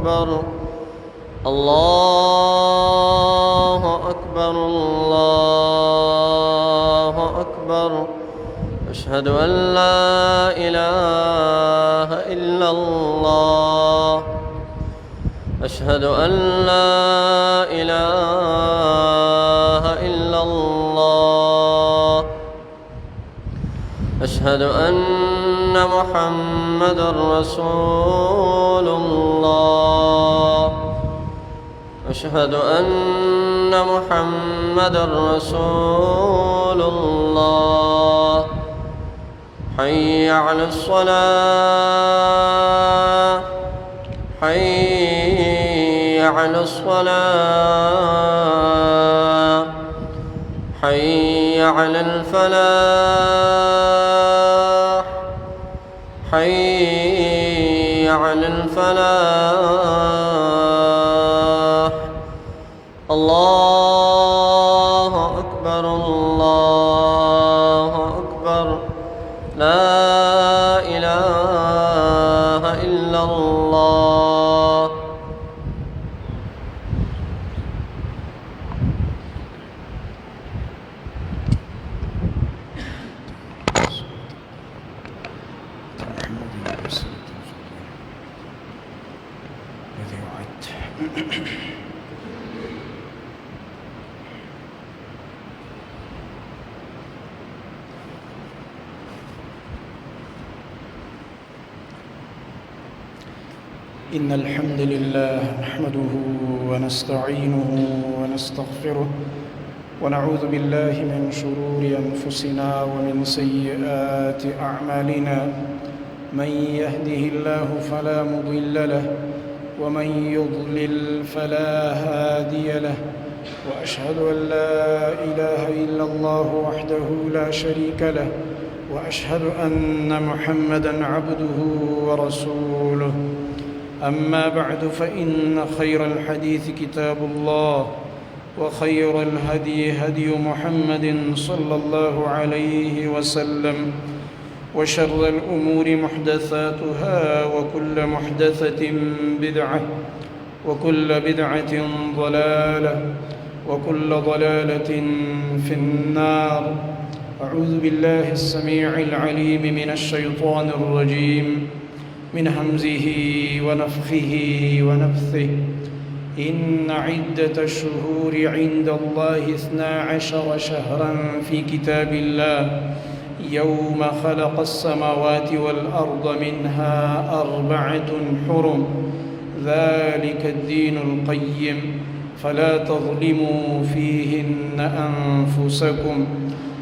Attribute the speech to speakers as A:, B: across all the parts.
A: أكبر الله أكبر الله أكبر أشهد أن لا إله إلا الله أشهد أن لا إله إلا الله أشهد أن محمدًا رسول الله أشهد أن محمدًا رسول الله حي على الصلاة حي على الصلاة حي على الفلاح حي على الفلاح الله أكبر الله أكبر لا إله إلا الله.
B: إن الحمد لله نحمده ونستعينه ونستغفره ونعوذ بالله من شرور أنفسنا ومن سيئات أعمالنا من يهده الله فلا مضل له ومن يضلل فلا هادي له وأشهد أن لا إله إلا الله وحده لا شريك له وأشهد أن محمدًا عبده ورسوله. أما بعد فإن خير الحديث كتاب الله وخير الهدي هدي محمد صلى الله عليه وسلم وشر الأمور محدثاتها وكل محدثة بدعة وكل بدعة ضلالة وكل ضلالة في النار. أعوذ بالله السميع العليم من الشيطان الرجيم من همزه ونفخه ونفثه. إن عدة الشهور عند الله 12 شهرا في كتاب الله يوم خلق السماوات والأرض منها 4 حرم ذلك الدين القيم فلا تظلموا فيهن أنفسكم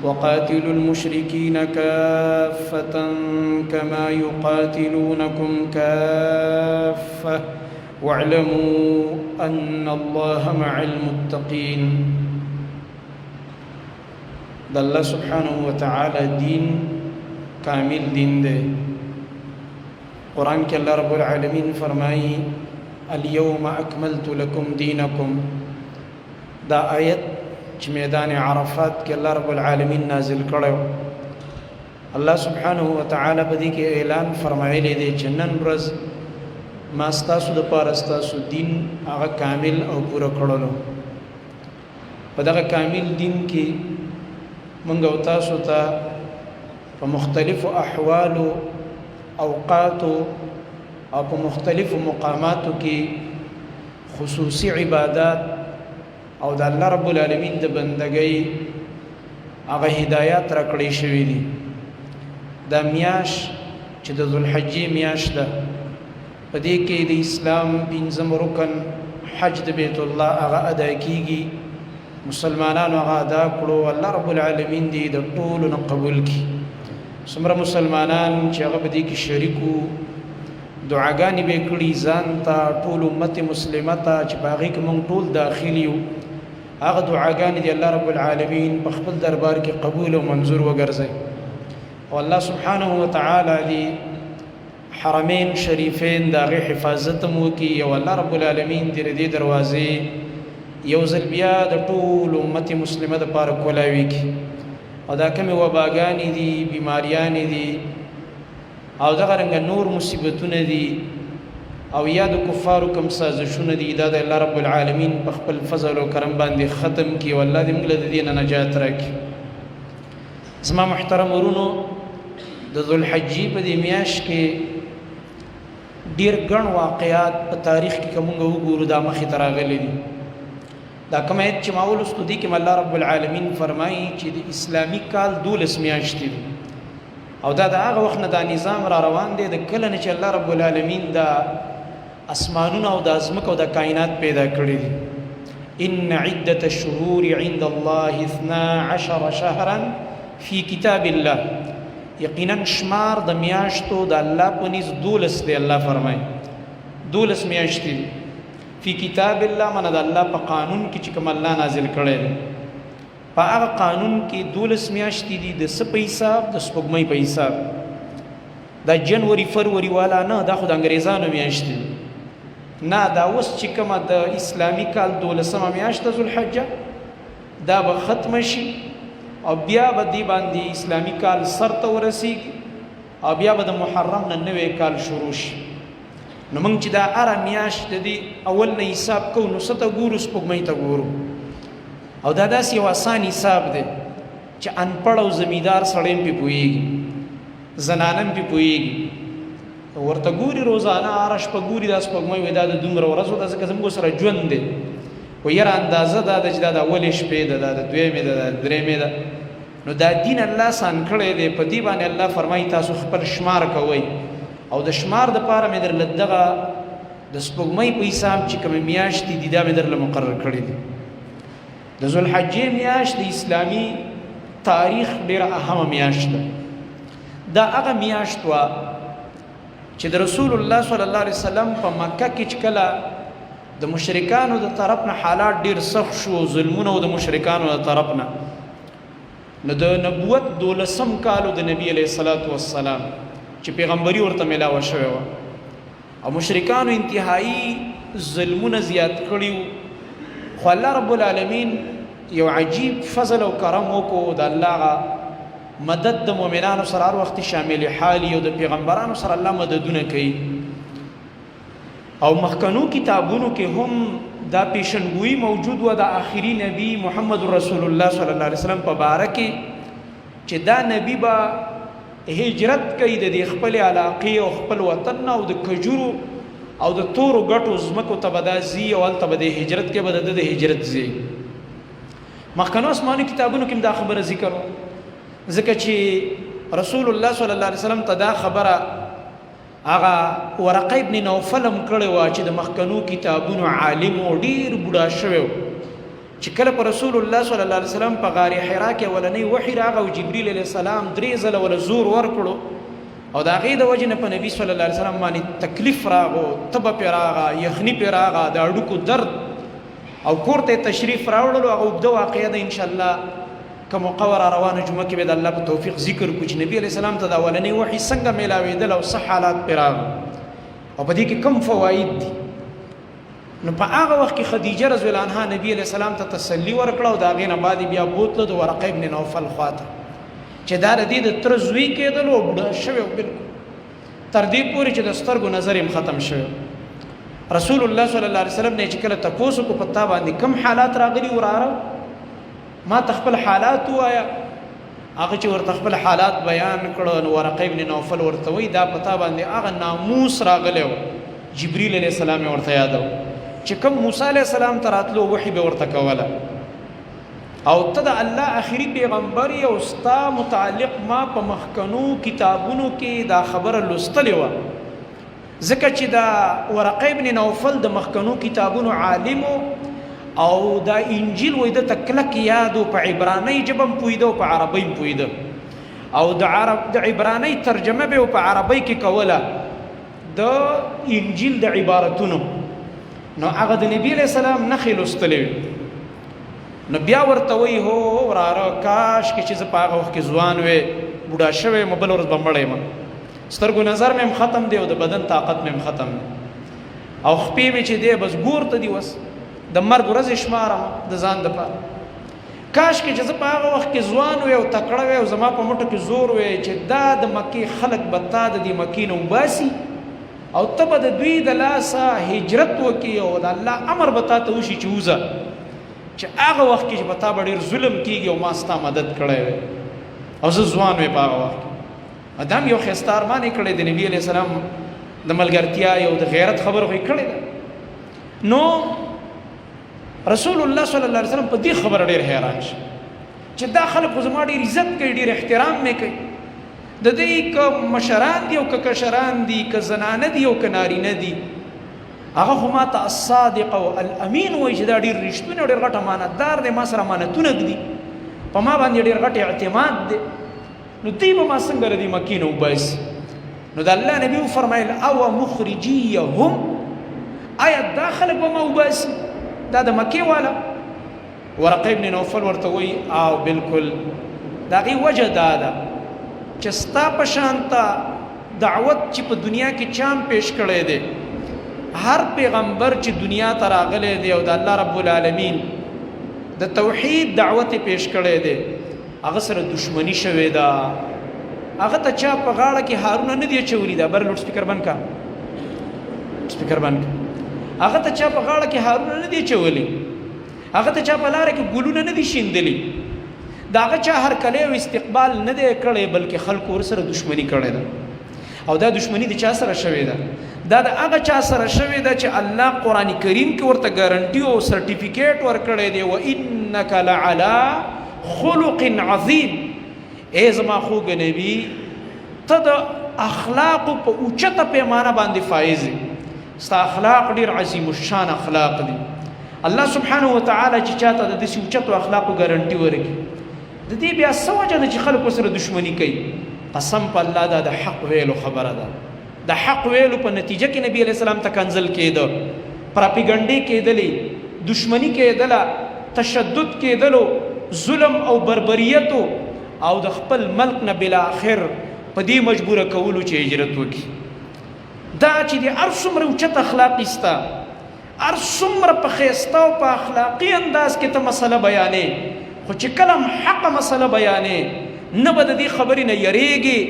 B: وقاتلوا المشركين كافة كما يقاتلونكم كافة واعلموا أن الله مع المتقين. الله سبحانه وتعالى دين كامل دين دے. قرآن کے اللہ رب العالمین فرمائی اليوم أكملت لكم دينكم. دا آیت چې میدان عرفات کې الله رب العالمین نازل کړو. الله سبحانه وتعالى په دې کې اعلان فرمایلی دی چې نن ورځ ما ستاسو دپاره ستاسو دین هغه کامل او پوره کړلو. په دغه کامل دین کې موږ او تاسو ته په مختلفو احوالو اوقاتو او په مختلفو مقاماتو کې خصوصي عبادات او د الله رب العالمین د بندګۍ هغه هدایات راکړې شوي دي. دا میاش چې د ذوالحجې میاش ده په دې کې د اسلام 5م رکن حج د بیت الله هغه ادا کیږي. مسلمانانو هغه ادا کړو. الله رب العالمین دې د ټولو نه قبول کړي. څومره مسلمانان چې هغه په دې کې شریکو دعاګانې به کړي ځان ته ټول امت مسلمه ته چې په هغې کې موږ ټول داخل یو هغه دعاګانې دې الله رب العالمین په خپل دربار کې قبول او منظور وګرځي. او الله سبحانه وتعالى دې حرمین شریفین د هغې حفاظت هم وکړي او الله رب العالمین دې د دې دروازې یو ځل بیا د ټول امت مسلمه دپاره کولاوي کړي. او دا کومې وباګانې دي بیماریانې دي او دغه رنګه نور مصیبتونه دي او یا د کفارو کوم سازشونه دي دا د الله رب العالمین په خپل فضل او کرم باندې ختم کړي او الله دې موږ له دې نه نجات راکړي. زما محترم ورونو، د ذوالحجې په دې میاشت کې ډېر ګڼ واقعات په تاریخ کې که موږ وګورو دا مخې ته راغلي دي. دا کوم آیت چې ما ولوستو دې کې الله رب العالمین فرمایي چې د اسلامي کال 12 میاشتې دي او دا د هغه وخت نه دا نظام را روان دی د کله نه چې الله رب العالمین دا اسمانونه او د ځمکه او د کائنات پیدا کړي دي. ان عدة الشهور عند الله 12 شهرا فی کتاب الله، یقینا شمار د میاشتو د الله په نس 12 دی. الله فرمایي 12 میاشتې دي فی کتاب الله، من د الله په قانون کې چې کوم الله نازل کړی دی په هغه قانون کې 12 میاشتې دي د څه په حساب؟ د سپوږمۍ په حساب. دا جنوري فروری والا نه، دا خو د انګریزانو میاشتې دي نه. دا اوس چې کومه د اسلامي کال 12مه میاشت د ذوالحجه دا به ختم شي او بیا به دې باندې اسلامي کال سر ته ورسیږي او بیا به د محرم نه نوی کال شروع شي. نو موږ چې دا هره میاشت د دې اول نه حساب کوو نو څه ته ګورو؟ سپوږمۍ ته ګورو. او دا داسې یو آسان حساب دی چې انپړ او زمیندار سړی هم پې پوهېږي، زنانه هم پې پوهېږي. ورته ګوري روزانه هره شپه ګوري دا سپوږمۍ، وایي دا د دومره ورځو ده ځکه زموږ سره ژوند دی. و یاره اندازه دا ده چې دا د اولې شپې ده، دا د دویمې ده، دا د درېمې ده. نو دا دین الله آسان کړی دی. په دې باندې الله فرمایي تاسو خپل شمار کوئ او د شمار دپاره مې درله دغه د سپوږمۍ په حساب چې کومې میاشتې دي دا مې درله مقرر کړي دي. د ذوالحجې میاشت د اسلامي تاریخ ډېره اهمه میاشت ده. دا هغه میاشت وه چې د رسول الله صلی الله علیه وسلم په مکه کې چې کله د مشرکانو د طرف نه حالات ډېر سخت شو، ظلمونه و د مشرکانو د طرف نه، نو د نبوت 12م کالو د نبی علیه الصلاة والسلام چې پیغمبري ورته ملاوه شوې وه او مشرکانو انتهایی ظلمونه زیات کړي وو. خو الله رب العالمین یو عجیب فضل او کرم وکړو. د الله مدد د مؤمنانو سره هر وخت شامل حالي او د پیغمبرانو سره الله مددونه کوي. او مخکنو کتابونو کې هم دا پیشنګویی موجود و د آخري نبی محمد رسول الله صلی الله علیه وسلم په باره کې چې دا نبی به هجرت کوي د خپل علاقې او خپل وطن او د کجورو او د تورو ګټو ځمکو ته به دا ځي او هلته به د هجرت کې به د هجرت ځي. مخکنو آسماني کتابونو کې دا خبره ذکر و ځکه چې رسول الله صلی الله علیه وسلم ته دا خبره هغه ورقه ابن نوفل هم کړې وه چې د مخکنو کتابونو عالم و ډېر بوډا شوی و چې کله په رسول الله صلی الله علیه وسلم په غار حرا کې اولنی وحی راغی او جبریل علیه السلام 3 ځله ولا زور ورکړو او د هغې د وجې نه په نبي صلی الله علیه وسلم باندې تکلیف راغو، تبه پې راغه، یخني پې راغه، د هډوکو درد او کور ته تشریف راوړلو. هغه اوږده واقعه ده انشاءالله که موقع ور روانه جمعه کې به د الله په توفیق ذکر کړو چې نبي علیه السلام ته د اولنی وحي څنګه میلاوېدل او څه حالات پې راغلل او په دې کې کم فواید دي. نو په هغه وخت کې خدیجه رضی الله عنها نبی علیه السلام ته تسلي ورکړه او د هغې نه بعد بیا بوتله د ورقه ابن نوفل خواته چې دا د دې د تره زوی کېدل او بوډا شوی و بلکل تر دې پورې چې د سترګو نظر یې ختم شوی. رسول الله صلی الله علیه وسلم نه چې کله تپوس وکړو په تا باندې کم حالات راغلي وراره ما ته خپل حالات ووایه. هغه چې ورته خپل حالات بیان کړه نو ورقه ابن نوفل ورته وایي دا په تا باندې هغه ناموس راغلی و جبریل علیه السلام یې ورته یادو چې کوم موسی علیه السلام ته راتلو وحي به ورته کوله او ته د الله آخري پیغمبر یې او ستا متعلق ما په مخکنو کتابونو کې دا خبره لوستلې وه ځکه چې دا ورقه ابن نوفل د مخکنو کتابونو عالم او دا انجیل وای د تکلک یادو په عبرانی ژبه هم پوهېده او په عربۍ هم پوهېده او د عبرانی ترجمه به په عربۍ کې کوله د انجیل د عبارتونو. نو هغه د نبي علیه السلام نښې لوستلې وي. نو بیا ورته وایي هو وراره کاش کې چې زه په هغه وخت کې ځوان وې بوډا شوی یم بله ورځ به مړی یم سترګو نظر مې هم ختم دی او د بدن طاقت مې هم ختم دی او خپې مې چې دی بس ګور ته دي وس د مرګ ورځې شمارم د ځان دپاره. کاش کې چې زه په هغه وخت کې ځوان وې او تکړه وې او زما په مټو کې زور وې چې دا د مکې خلک به تا د دې مکې نه وباسي او ته به د دوی د لاسه هجرت وکړي او د الله امر به تا ته وشي چې وځه، چې هغه وخت کې چې به تا به ډېر ظلم کېږي او ما ستا مدد کړی وی او زه ځوان وی په هغه وخت کې. دا هم یو ښایسته ارمان یې کړی د نبي علیه السلام د ملګرتیا یو د غیرت خبره خو یې کړې ده. نو رسول الله صلی الله علیه وسلم په دې خبره ډېر حیران شي چې دا خلک خو زما ډېر عزت کوي، ډېر احترام مې کوي، د دې که مشران دي او که کشران دي، که زنانه دي او که نارینه دي، هغه خو ما ته الصادق او الامین وایي چې دا ډېر رښتونی او ډېر غټ امانتدار دی، ما سره امانتونه ږدي، په ما باندې ډېر غټ اعتماد دی. نو دوی به ما څنګه له دې مکې نه وباسي؟ نو د الله نبي وفرمایل او مخرجیهم، آیا دا خلک به ما وباسي؟ دا د مکې والا. ورقه ابن نوفل ورته وایي او بالکل د هغې وجه دا ده چې ستا په شانته دعوت چې په دنیا کې چام پیش کړی دی، هر پیغمبر چې دنیا ته راغلی دی او د الله رب العالمین د توحید دعوت پیش کړی دی، هغه سره دشمنی شوې ده. هغه ته چا په غاړه کې هارونه نه دی اچولي. دا بر لوډ سپیکر بند کا، سپیکر بند کا. هغه ته چا په غاړه کې هارونه نه دی اچولي، هغه ته چا په لاره کې ګلونه نه دي شیندلي، د هغه چا هرکلی او استقبال نه دی کړی، بلکې خلکو ورسره دشمني کړې ده. او دا دشمني د چا سره شوې ده؟ دا د هغه چا سره شوې ده چې الله قرآن کریم کې ورته ګارنټي او سرټیفیکیټ ورکړی دی، وانک لعلی خلق عظیم. ای زما خوږ نبي، ته د اخلاقو په اوچته پیمانه باندې فایز یې، ستا اخلاق ډېر عظیم الشان اخلاق دي. الله سبحانه وتعالی چې چاته د داسې اوچتو اخلاقو ګارنټي ورکړي، د دې بیا څه وجه ده چې خلکو سره دشمني کوي؟ قسم په الله دا د حق ویلو خبره ده. د حق ویلو په نتیجه کې نبی علیہ السلام ته کنزل کېده، پراپیګنډې کېدلې، دشمنی کېدله، تشدد کېدلو، ظلم او بربریتو، او د خپل ملک نه بالاخر په دې مجبوره کولو چې هجرت وکړي. دا چې د هر څومره اوچت اخلاقي ستا، هر څومره په ښایسته او په اخلاقي انداز کې ته مسله بیانې، خو چې کله هم حقه مسله بیانې، نه به د دې خبرې نه یریږي،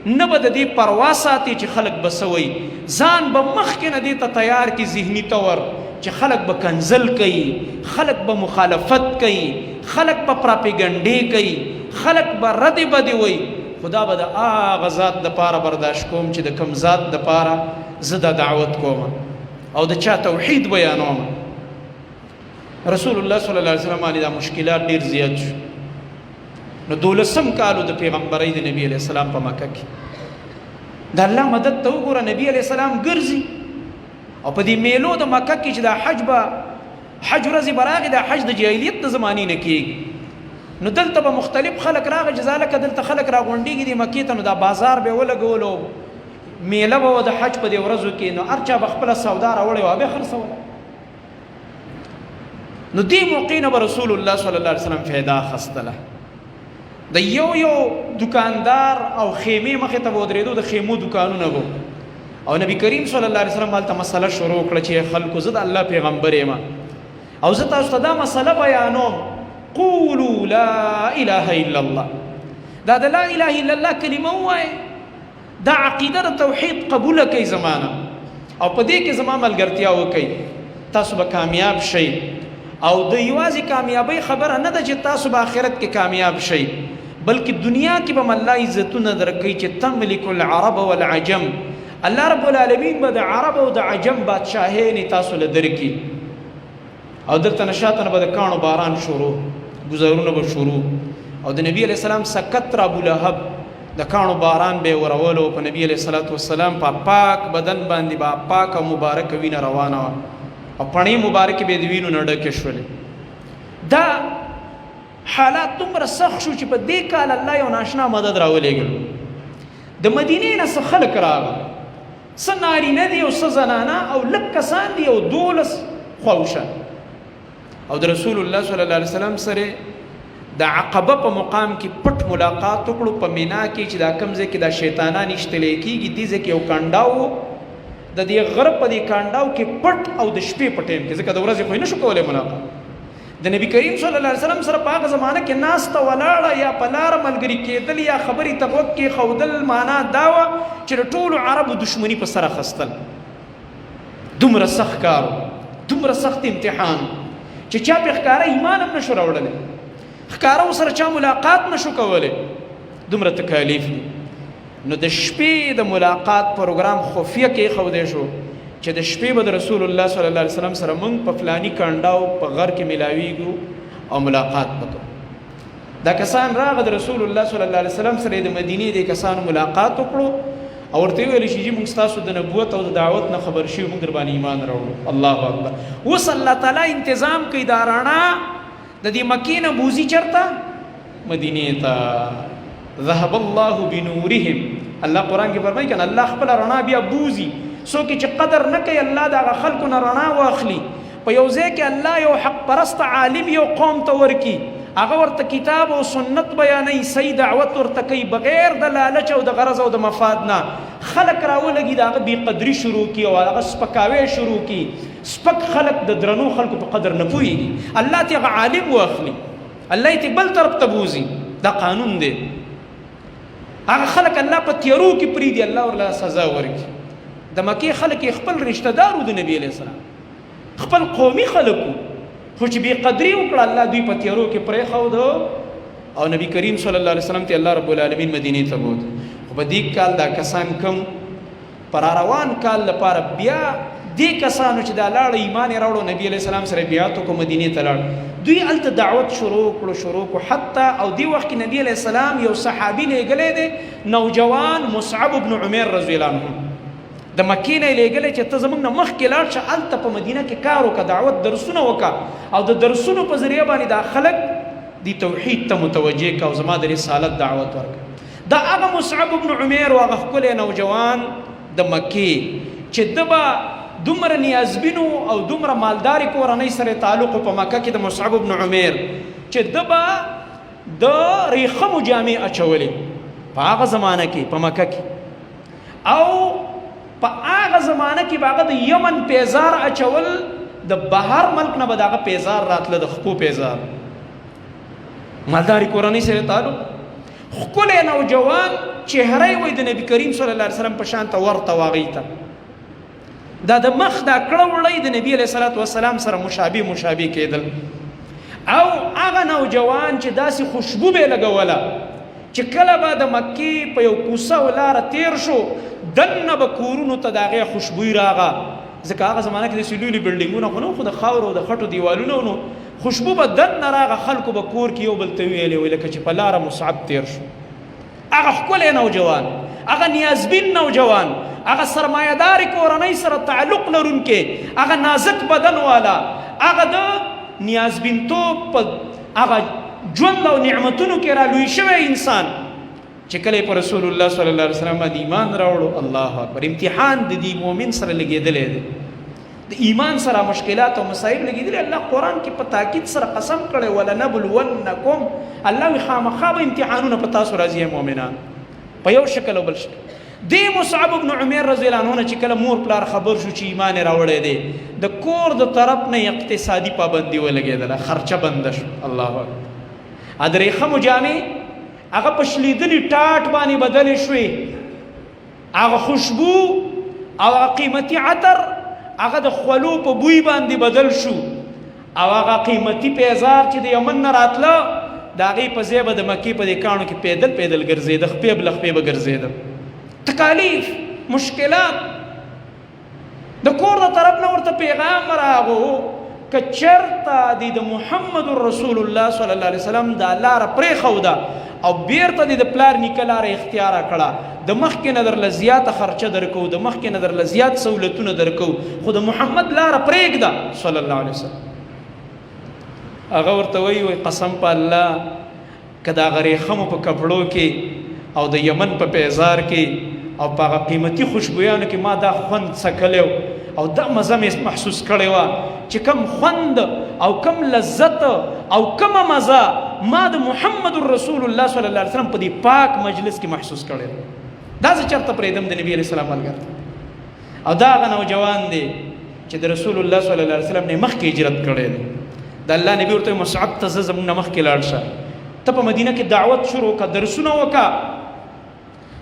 B: نه به د دې پروا ساتي چې خلک به څه وایي، ځان به مخکې نه دې ته تیار کړي ذهني طور چې خلک به کنزل کوي، خلک به مخالفت کوي، خلک به پراپیګنډې کوي، خلک به ردې بدې وایي. خدا به د هغه ذات دپاره برداشت کوم چې د کوم ذات دپاره زه دا دعوت کوم او د چا توحید بیانوم. رسول الله صلی الله علیه وسلم باندې دا مشکلات ډېر زیات شو. نو 12 کالو د پیغمبرۍ د نبی علیه السلام په مکه کې د الله مدد ته وګوره. نبی علیه السلام ګرځي او په دې میلو د مکه کې چې دا حج ورځې به راغې، دا حج د جاهلیت د زمانې نه کېږي. نو دلته به مختلف خلک راغی، جزالکه دلته خلک راغونډېږي د مکې ته، نو دا بازار به یې ولګولو، میله به وه د حج په دې ورځو کې، نو هر چا به خپله سودا راوړې وه به خرڅوله. نو دې موقع نه به رسول الله صلی الله علیه وسلم فایده اخیستله. د یو دکاندار او خیمې مخې ته به ودرېدو، د خیمو دکانونه به، او نبی کریم صلی الله علیه وسلم هلته مسله شروع کړه چې خلکو زه د الله پیغمبر یم او زه تاسو ته دا مسله بیانوم، قولوا لا اله الا الله. دا د لا اله الا الله کلمه ووایئ، دا عقیده د توحید قبوله کوي زمانه، او په دې کې زما ملګرتیا وکئ، تاسو به کامیاب شئ. او د یوازې کامیابی خبره نه ده چې تاسو به آخرت کې کامیاب شئ، بلکې دنیا کې به الله عزتونه درکوي چې تملک العرب والعجم. الله رب العالمین به د عرب او د عجم بادشاهۍ تاسو له درکړي، او دلته نشاته به د کاڼو باران شروع، گزارونه به شروع، او د نبی علیہ السلام سکت را ابو لهب د کاڼو باران به ورولو په نبی علیہ الصلوۃ والسلام په پاک بدن باندې با پاک او مبارک وینه روانه وه، او پڼې مبارکې به د وینو نه ډکې شولې. دا حالات دومره سخت شو چې په دې کال الله یو ناشنا مدد راولېږلو. د مدینې نه څه خلک راغلل، څه نارینه دي او څه زنانه، او لږ کسان دي او 12 خواوشه، او د رسول الله صلی الله علیه وسلم سره د عقبه په مقام کې پټ ملاقات وکړو په مینا کې چې دا کوم ځای کې دا شیطانان اشتلی کېږي، دې ځای کې یو کانډاو، د دې غره په دې کانډاو کې پټ او د شپې په ټایم کې، ځکه د ورځې خو یې نشو کولی ملاقات. د نبی کریم صلی الله علیه وسلم سره په هغه زمانه کې ناسته ولاړه یا په لاره ملګري کېدل یا خبرې ته غوږ کېښودل، معنا دا وه چې د ټولو عربو دشمني په سر اخیستل. دومره سخت کار، دومره سخت امتحان چې چا پې ښکاره ایمان هم نشو راوړلی، ښکاره ورسره چا ملاقات نشو کولی، دومره تکالیف دي. نو د شپې د ملاقات پروګرام خفیه کې ایښودی شو چې د شپې به د رسول الله صلی الله علیه وسلم سره موږ په فلاني کنډاو په غر کې میلاویږو او ملاقات وکړو. دا کسان راغه د رسول الله صلی الله علیه وسلم سره د مدینې د کسانو ملاقات وکړو او ورته ویل شي چې موږ ستاسو د نبوت او د دعوت نه خبر شي، موږ در باندې ایمان راوړو. الله اکبر. اوس الله تعالی تنظیم کوي دا رڼا د دې مکې نه بوزي چرته؟ مدینې ته. ذهب الله بنورهم. الله قرآن کې فرمایي کنه الله خپل رڼا بیا بوزي. څوک چې قدر نه کوي الله د خلکو نه رڼا واخلي. په یو ځای کې الله یو حق پرست عالم یو قوم ته ورکي، هغه ورته کتاب او سنت بیانوي، صحیح دعوت ورته کوي بغیر د لالچ او د غرض او د مفاد نه. خلک راولګي د هغه بې قدري شروع کي او هغه سپکاوی شروع کي. سپک خلک د درنو خلکو په قدر نه پوهېږي، الله ته هغه عالم واخلي، الله یې بل طرف ته بوزي. دا قانون دی. هغه خلک الله په تیارو کې پرېږدي، الله ورله سزا ورکړي. د مکې خلک خپل رشته دارو د نبي علیه السلام، خپل قومي خلکو، خو چې بې قدري وکړه الله دوی په تیارو کې پرېښود او نبی کریم صلی الله علیه وسلم ته الله رب العالمین مدینې ته بوت. خو په دې کال دا کسان کم پر روان کال لپاره بیا دې کسانو چې دا لاړه ایمان یې راوړو نبی علیه السلام سره بیعت وکړو مدینې ته لاړ، دوی هلته دعوت شروع کړو حتی او دې وخت کې نبی علیه السلام یو صحابي لیږلی دی نوجوان مصعب بن عمیر رضی الله عنه د مکې نه یې لیږلی چې ته زموږ نه مخکې لاړ شه هلته په مدینه کې کار وکړه، دعوت درسونه وکړه او د درسونو په ذریعه باندې دا خلک دې توحید ته متوجه کړه او زما د رسالت دعوت ورکړه. دا هغه مصعب بن عمیر او هغه ښکلی نوجوان د مکې چې ده به دومره نیازبینو او دومره مالداري کورنۍ سره تعلق په مکه کې د مصعب بن عمیر چې ده به د ریخمو جامې اچولې په هغه زمانه کې په مکه کې، او په هغه زمانه کې به هغه د یمن پیزار اچول، د بهر ملک نه به د هغه پیزار راتله، د خپو پیزار. مالداري کورنۍ سره تعلق، ښکلی نوجوان چهره یې وایي د نبي کریم صلی الله علیه وسلم په شان ته ورته و هغوی ته. دا د مخ دا کړه وړی د نبي علیه صلات وسلام سره مشابه کېدل. او هغه نوجوان چې داسې خوشبو به یې لګوله چې کله به د مکې په یو کوڅه و لاره تیر شو دننه به کورونو ته د هغې خوشبویي راغه، ځکه هغه زمانه کې داسې لوی لوی بلډینګونه خو نه، خو د خاورو او د خټو دیوالونه نو، خوشبو به دننه راغه، خلکو به کور کې یو بل ته ویلې وی لکه چې په لاره مصعب تیر شو. هغه ښکلی نوجوان، هغه نیازبین نوجوان، هغه سرمایه‌داري کورنۍ سره تعلق لرونکې، هغه نازک بدن والا، هغه د نیازبینتوب په هغه ژوند او نعمتونو کې را لوی شوی انسان چې کله په رسول الله صلی الله علیه وسلم باندې ایمان راوړو. الله اکبر. امتحان د دې مؤمن سره لګېدلی دی، د ایمان سره مشکلات او مصائب لګېدلي. الله قرآن کې په تاکید سره قسم کړی ولنبلونکم، الله وایي خامخا به امتحانونه په تاسو راځي مؤمنان په یو شکل او بل شکل. دې مصعب بن عمیر رضی الله عنه چې کله مور پلار خبر شو چې ایمان یې راوړی دی، د کور د طرف نه اقتصادي پابندي ولګېدله، خرچه بنده شو. الله اکبر. د ریخمو جامې هغه په شلیدلي ټاټ باندې بدلې شوې، هغه خوشبو او هغه قیمتي عطر هغه د خولو په بوی باندې بدل شو، او هغه قیمتي پیزار چې د یمن نه راتله د هغې په ځای به د مکې په دې کاڼو کې پیدل ګرځېده، خپې بله خپې به ګرځېده. تکالیف، مشکلات، د کور د طرف نه ورته پیغام راغو که چېرته د محمد رسول الله صلی الله علیه وسلم دا لاره پرېښوده او بیرته د پلار نیکه لاره اختیاره کړه، د مخکې نه درله زیاته خرچه درکو، د مخکې نه درله زیات سهولتونه درکو، خو د محمد لاره پرېږده صلی الله علیه وسلم. هغه ورته وایي قسم په الله که د هغه ریخمو په کپړو کې او د یمن په پیزار کې او په هغه قیمتي خوشبویانو کې ما دا خوند څکلی او دا مزه مې محسوس کړې وه چې کم خوند او کم لذت او کمه مزه ما د محمد رسول الله صلی الله علیه وسلم په دې پاک مجلس کې محسوس کړی، دا زه چېرته پرېږدم د نبي علیه السلام ملګرته. او دا هغه نوجوان دی چې د رسول الله صلی الله علیه وسلم نه مخکې هجرت کړی دی. د الله نبي ورته مصعب ته زه زموږ نه مخکې لاړ شه، ته په مدینه کې دعوت شروع وکړه، درسونه وکړه،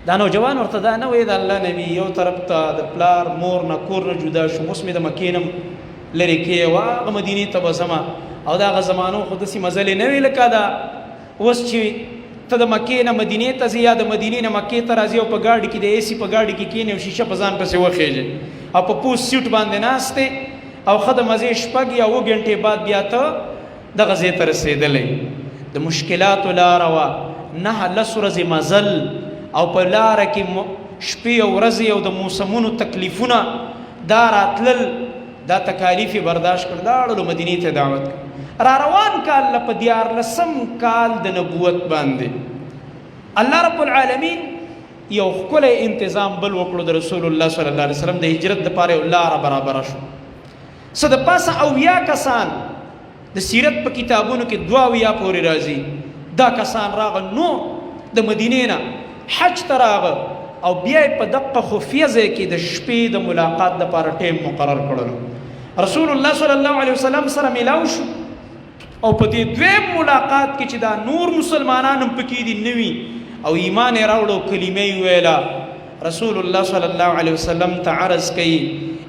B: دا نوجوان ورته دا نه وایي د الله نبي یو طرف ته د پلار مور نه کور نه جدا شوم، اوس مې د مکې نه لرې کړې وه، هغه مدینې ته به ځمه. او د هغه زمانو خو داسې مزلې نه وي لکه دا اوس چې ته د مکې نه مدینې ته ځې یا د مدینې نه مکې ته راځې او په ګاډي کې د اے سی په ګاډي کې کښېنې او شیشه په ځان پسې وخېږې او په پوس سیټ باندې ناستې او ښه د مزې شپږ یا 7 ګنټې بعد بیا ته دغه ځای ته رسېدلی. د مشکلاتو لاره وه، 9-10 ورځې مزل او په لاره کې شپې او ورځې او د موسمونو تکلیفونه دا راتلل، دا تکالیف یې برداشت کړ، دا اړلو مدینې ته دعوت کړ. را روان کال په 14 کال د نبوت باندې الله رب العالمین یو ښکلی انتظام بل وکړو د رسول الله صلی الله علیه وسلم د هجرت دپاره یو لاره برابره شو. څه د پاسه 80 کسان د سیرت په کتابونو کې 82 پورې راځي، دا کسان راغه نو د مدینې نه حج ته راغه او بیا په دقه خفیه ځای کې د شپې د ملاقات دپاره ټیم مقرر کړلو. رسول الله صلی الله علیه وسلم سره میلاو شو او په دې دویم ملاقات کې چې دا نور مسلمانان هم پکې دي نوي او ایمان یې راوړو، کلمه یې ویله. رسول الله صلی الله علیه وسلم ته عرض کوي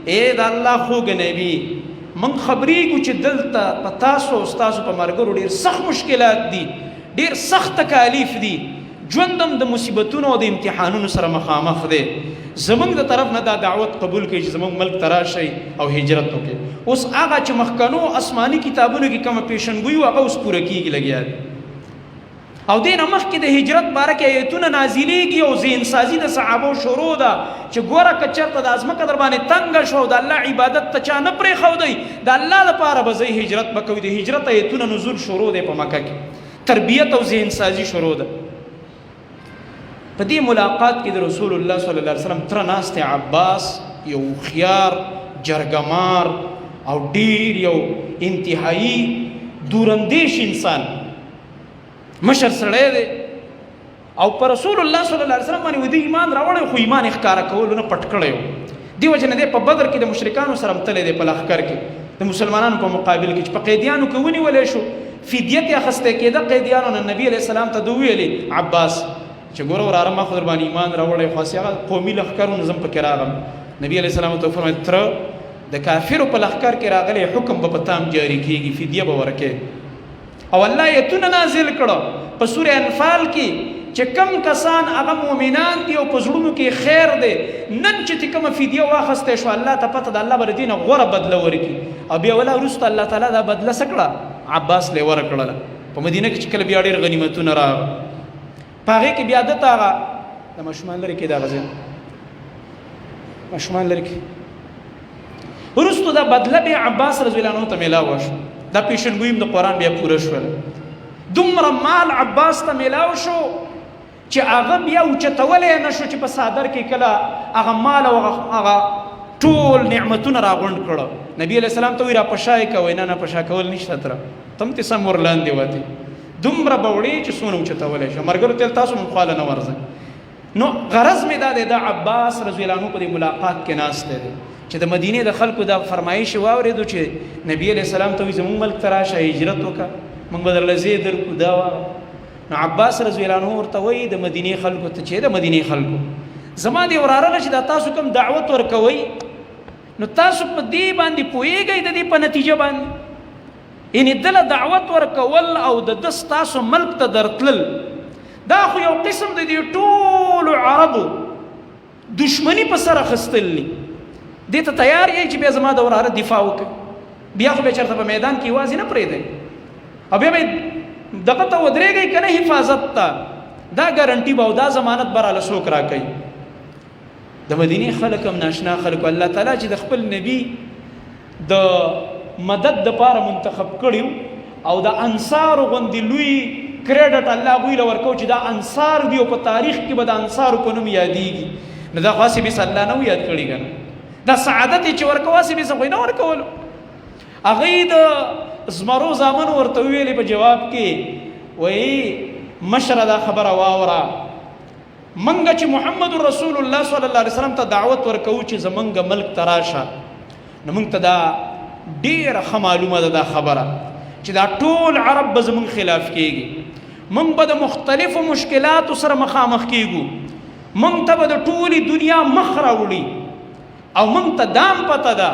B: اے د الله خوږ نبي، من خبرېږو چې دلته په تاسو او ستاسو په ملګرو ډېر سخت مشکلات دي، ډېر سخت تکالیف دي، ژوند هم د مصیبتونو او د امتحانونو سره مخامخ دی. زمونږ د طرف نه دا دعوت قبول کړئ چې زمونږ ملک ته راشئ او هجرت وکړئ. اوس هغه چې مخکنو آسماني کتابونو کې کومه پیشنګوي وه هغه اوس پوره کېږي لګیا دی. او دې نه مخکې د هجرت باره کې ایتونه نازلېږي او ذهنسازي د صحابو شروع ده چې ګوره که چېرته د ځمکه در باندې تنګه شوه او د الله عبادت ته چا نه پرېښودی، د الله لپاره به ځئ هجرت به کوئ. د هجرت ایتونه نزول شروع دی په مکه کې، تربیت او ذهنسازي شروع ده. په دې ملاقات کې د رسول الله صلی الله علیه وسلم تره ناست عباس، یو خيار جرګمار او ډیر یو انتهایی دوراندیش انسان، مشر سړی دی او پر رسول الله صلی الله علیه وسلم باندې ودی ایمان راوړی، خو ایمان ښکاره کولو نه پټ کړی و. دې وجه نه دی په بدر کې د مشرکانو سره متلی دی، په لښکر کې د مسلمانانو په مقابل کې چې په قیدیانو کې ونیولی شو، فدیه یې اخیستی کېده قیدیانو نه. نبي علیه السلام ته ده ویلې عباس چې ګوره وراره ما خو در باندې ایمان راوړی، خو هسې هغه قومي لښکرونه زه هم پکې راغلم. نبي علیه السلام ته وفرمایل تره د کافرو په لښکر کې راغلی حکم به په تام جاري کېږي، فدیه به ورکې. او الله ایتونه نازل کړه په سورې انفال کې چې کم کسان هغه مؤمنان دي او په زړونو کې خیر دی، نن چې ته کومه فدیه واخیستی شو الله ته پته د الله به د دې نه غوره بدله ورکړي. او بیا ولا وروسته الله تعالی دا بدله څه کړه؟ عباس لی ورکړله. په مدینه کې چې کله بیا ډېر غنیمتونه راغله په هغې کې بیا دته هغه د ماشومان لرې کې دغه ځای ماشومان لرې کې وروستو دا بدله بیا عباس رضی الله عنه ته میلاوه شو. دا پیشنګوی هم د قرآن بیا پوره شوله. دومره مال عباس ته میلاو شو چې هغه بیا اوچتولی نه شو چې په صادر کې کله هغه مال او هغه ټول نعمتونه راغونډ کړه. نبي علیه السلام ته وایي را پشا یې کوئ. نه پشا کول نشته تره، ته هم ته سم ورلاندې وتې، دومره به وړې چې څونه اوچتولی شو. ملګرو تل تاسو هم خواله نه ورځئ. نو غرض مې دا دی د عباس رضی الله عنه په دې ملاقات کې ناستی دی چې د مدینې د خلکو دا فرمایش واورېدو چې نبي علیه السلام ته وایي زموږ ملک ته راشه هجرت وکړه، موږ به درله ځای درکړو دا وه. نو عباس رضی الله عنه ورته وایي د مدینې خلکو ته چې د مدینې خلکو زما دې وراره چې دا تاسو کوم دعوت ورکوئ نو تاسو په دې باندې پوهېږئ د دې په نتیجه باندې، یعنې دله دعوت ورکول او د ده ستاسو ملک ته درتلل دا خو یو قسم د دې ټولو عربو دشمني په سر اخیستل دي. دې ته تیار یې چې بیا زما د وراره دفاع وکړي، بیا خو به چېرته په میدان کې یوازې نه پرېږدئ او بیا به دغه ته ودرېږئ که نه حفاظت ته، دا ګارنټي به او دا ضمانت به راله څوک راکوي؟ د مدینې خلک هم ناشنا خلکو الله تعالی چې د خپل نبي د مدد دپاره منتخب کړي او د انصارو غوندې لوی کریډټ الله هغوی له ورکوي چې دا انصار دي او په تاریخ کې به د انصارو په نوم یادېږي. نو دا خو هسې بېس الله نه و یاد کړي که نه، دا سعادت یې چې ورکوه هسې بېس خو یې نه ورکولو. هغوی د زمرو زامنو ورته وویلې په جواب کې وایي مشره دا خبره واوره، منګه چې محمد رسول الله صلی الله علیه وسلم ته دعوت ورکوو چې زمونږ ملک ته راشه، نو موږ ته دا ډېره ښه معلومه ده دا خبره چې دا ټول عرب به زمونږ خلاف کېږي، موږ به د مختلفو مشکلاتو سره مخامخ کېږو، موږ ته به د ټولې دنیا مخ راوړي او موږ ته دام پته ده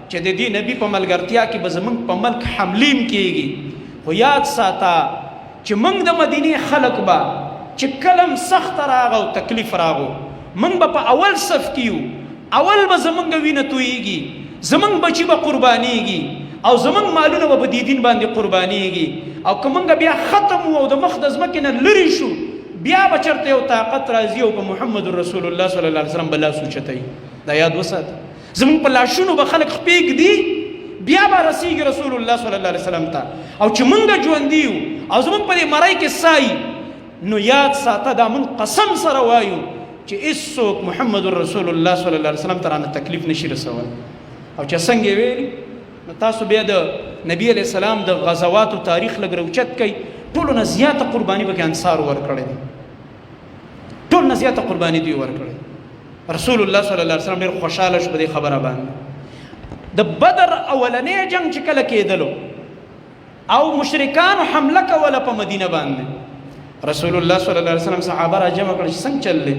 B: چې د دې نبي په ملګرتیا کې به زموږ په ملک حملیم کېږي. خو یاد ساته چې موږ د مدینې خلک به چې کلم سخت راغو تکلیف راغو موږ به په اول صف کې یو، اول به زموږ وینه تویږي، زموږ بچي به قربانیږي او زموږ مالونه به په دې دین باندې قربانیږي. او که موږ بیا ختم وو او د مخ د ځمکې نه لرې شو بیا به چېرته یو طاقت راځي او په محمد رسول الله صلی الله علیه وسلم به لاس اوچتوي. دا یاد وساته. زموږ په لاشونو به خلک خپې ږدي بیا به رسیږي رسول الله صلی الله علیه وسلم ته. او چې موږ ژوندي یو او زموږ په دې مرۍ کې سایي نو یاد ساته دا موږ قسم سره وایو چې هېڅوک محمد رسول الله صلی الله علیه وسلم ته رانه تکلیف نشي رسولی. او چې څنګه یې ویلي نو تاسو بیا د نبی علیه السلام د غزواتو تاریخ لږ راوچت کئ. ټولو نه زیاته قرباني پکې انصار ورکړی دي، ټولو نه زیاته قرباني دوی ورکړی. رسول الله صلی الله علیه وسلم ډېر خوشحاله شو په دې خبره باندې. د بدر اولنی جنگ چې کله کېدلو او مشرکانو حمله کوله په مدینه باندې، رسول الله صلی الله علیه وسلم صحابه را جمع کړل چې څنګه چل دی،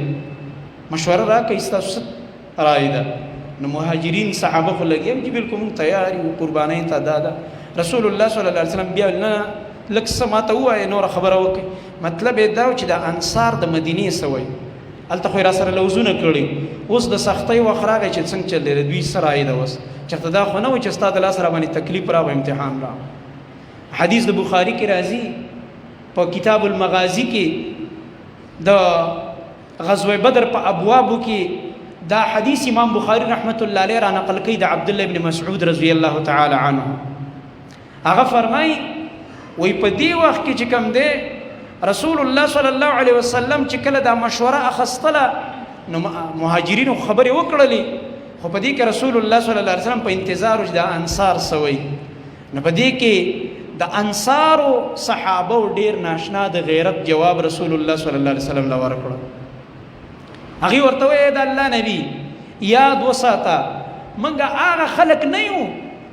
B: مشوره راکړئ ستاسو څه رایه ده. نو مهاجرین صحابه خو لګي چې بالکل موږ تیار یو قربانۍ ته دا رسول الله صلی الله علیه وسلم بیا نه لږ څه ماته ووایه نوره خبره وکړئ. مطلب یې دا و چې د انصار د مدینې څه وایي هلته خو یې را سره لوزونه کړي. اوس د سختۍ وخت راغی چې څنګه چل دی د دوی څه رایه ده. اوس چېرته دا خو نه و چې ستا د لاس را باندې تکلیف راغی امتحان راغی. حدیث د بخاري کې راځي په کتاب المغازي کې د غزوه بدر په ابوابو کې دا حدیث امام بخاری رحمت الله علیه را نقل کوي د عبد الله ابن مسعود رضی الله تعالی عنه. هغه فرمایي وای په دې وخت کې چې کوم دی رسول الله صلی الله علیه وسلم چې کله دا مشوره اخستله نو مهاجرینو خبرې وکړلې، خو په دې کې رسول الله صلی الله علیه وسلم په انتظار و چې د انصار سوی. نو په دې کې د انصارو صحابه ډیر ناشنا د غیرت جواب رسول الله صلی الله علیه وسلم له ورکړه. هغه ورته وی د الله نبی یاد وساته موږ هغه خلک نه یو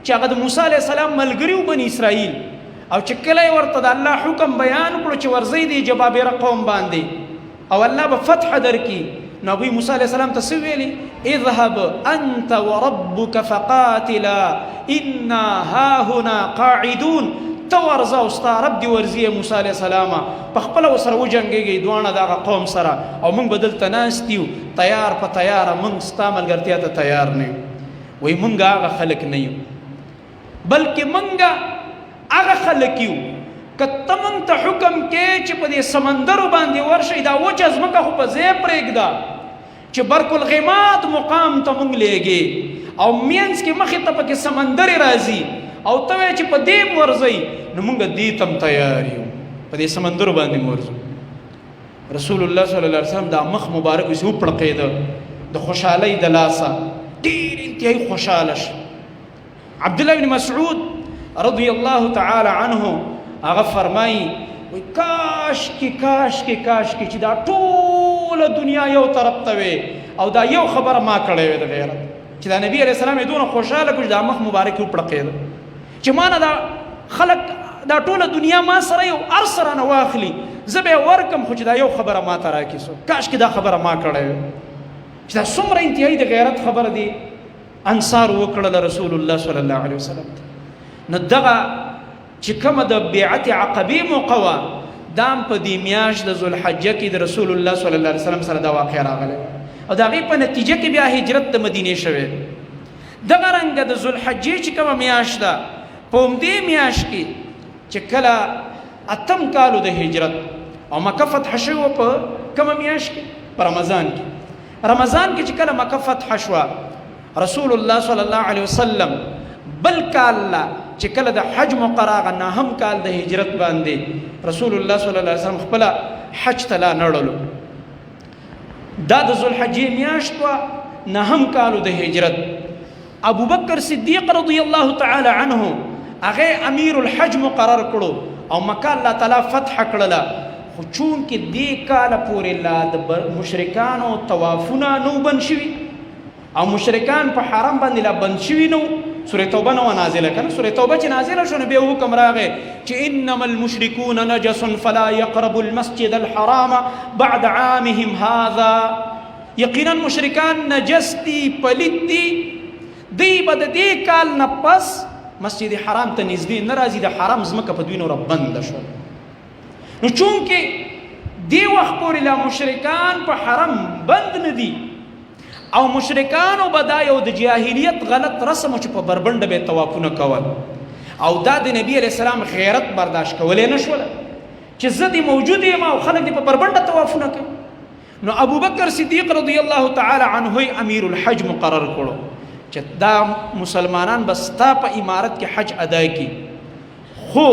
B: چې هغه د موسی علیه السلام ملګري و بني اسرائیل او چې کله ورته د الله حکم بیان کړو چې ورځئ د جبابره قوم باندې او الله به فتح درکړي. نو هغوی موسی علیه السلام ته څه ویلي؟ اذهب انت وربک فقاتلا انا هاهنا قاعدون. ته ورځه او ستا رب دې ورځي موسی علیه السلام په خپله ورسره وجنګېږئ دواړه د هغه قوم سره او موږ به دلته ناست یو تیار په تیاره موږ ستا ملګرتیا ته تیار نه یو. وایي موږ هغه خلک نه یو بلکې موږ هغه خلک یو که ته موږ ته حکم کې چې په دې سمندرو باندې ورشئ دا وچه ځمکه خو په ځای پرېږده چې برکالغمات مقام ته موږ لیږې او مینځ کې مخې ته پکې سمندر راځي او ته وایې چې په دې ورځئ نو موږ دې ته هم تیار یو په دې سمندرو باندې ورځو. رسول الله صلی الله علیه وسلم دا مخ مبارک وسې وپړقېده د خوشحالۍ د لاسه ډېر انتهایي خوشحاله شو. عبد الله بن مسعود رضی الله تعالی عنه هغه فرمایي وایي کاشکې چې دا ټوله دنیا یو طرف ته وي او دا یو خبره ما کړې وې د غیرت چې دا نبی علیه السلام یې دونه خوشحاله کړو چې دا مخ مبارک وپړقېده چې ما نه دا خلک دا ټوله دنیا ما سره یو هر څه رانه واخلي زه به یې ورکم خو چې دا یو خبره ما ته راکیسو کاشکې دا خبره ما کړې وې چې دا څومره انتهایي د غیرت خبره دی انصار وکړله رسول الله صلی الله علیه وسلم. نو دغه چې کومه د بیعت عقبې موقع وه دا هم په دې میاشت د ذوالحجه کې د رسول الله صلی الله علیه وسلم سره دا واقع راغلی او د هغې په نتیجه کې بیا هجرت د مدینې شوی. دغه رنګه د ذوالحجې چې کومه میاشت ده په همدې میاشت کې چې کله اتم کالو د هجرت او مکه فتح شوه په کومه میاشت کې؟ په رمضان کې. رمضان کې چې کله مکه فتح شوه رسول الله صلی الله علیه وسلم بل کال چې کله د حج مقرره نهم کال د هجرت باندې رسول الله صلی الله علیه وسلم خپل حج ته لا نړلو. دا د ذوالحجې میاشت وه نهم کالو د هجرت. ابو بکر صدیق رضی الله تعالی عنه هغه امیر الحج مقرر کړو او مکه الله تعالی فتح کړله خو چونکې دې کاله پورې لا د مشرکانو طوافونه نو بند شوي او مشرکان په حرم باندې لا بند شوي نو سوره توبه نو نازله کنه. سوره توبه چې نازله شو نو بیا حکم راغی چې انما المشركون نجس فلا يقربوا المسجد الحرام بعد عامهم هذا یقینا مشرکان نجس دي، پلید دي. دی به د دې کال نه پس مسجد حرام ته نږدې نه راځي، د حرام ځمکه په دوی نوره بنده شوه. نو چونکې دې وخت پورې لا مشرکان په حرم بند نه دي او مشرکانو به دا یو د جاهلیت غلط رسم چې په بربنډه به طوافونه کول او دا د نبی علیه السلام غیرت برداشت کولی نه شوله چې زه دې موجود یم او خلک دې په بربنډه طوافونه کوي. نو ابوبکر صدیق رضی الله تعالی عنه امیر الحج مقرر کړو چې دا مسلمانان بس تا په امارت کې حج ادا کړي. خو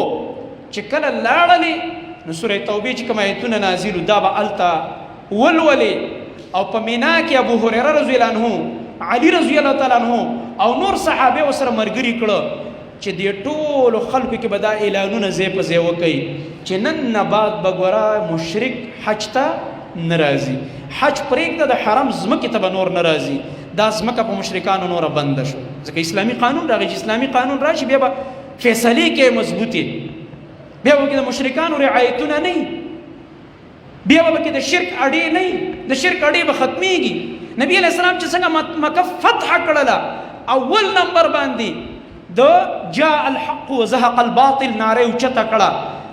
B: چې کله لاړلې نو سوره توبه چې کوم آیتونه نازل دا به التا ولولې او په مینا کې ابو هريره رضی الله عنه، علي رضی الله تعالی عنه او نور صحابه وسره مرګري کړه چې دې ټول خلکو کې به دا اعلانونه ځای په ځای وکړي چې نن نه بعد به ګوره مشرک حج ته نه راځي، حج پرېږده د حرم ځمکې ته به نور نه راځي، دا ځمکه په مشرکانو نوره بنده شو. ځکه اسلامي قانون راغی چې اسلامي قانون راشي بیا به فیصلې کې مضبوطې، بیا به کې د مشرکانو رعایتونه نه وي، بیا به کې د شرک اډې نه وي، د شرک اډې به ختمېږي. نبي علیه السلام چې څنګه مکه فتح کړله اول نمبر باندې د جاء الحق وزهق الباطل ناره اوچته کړه.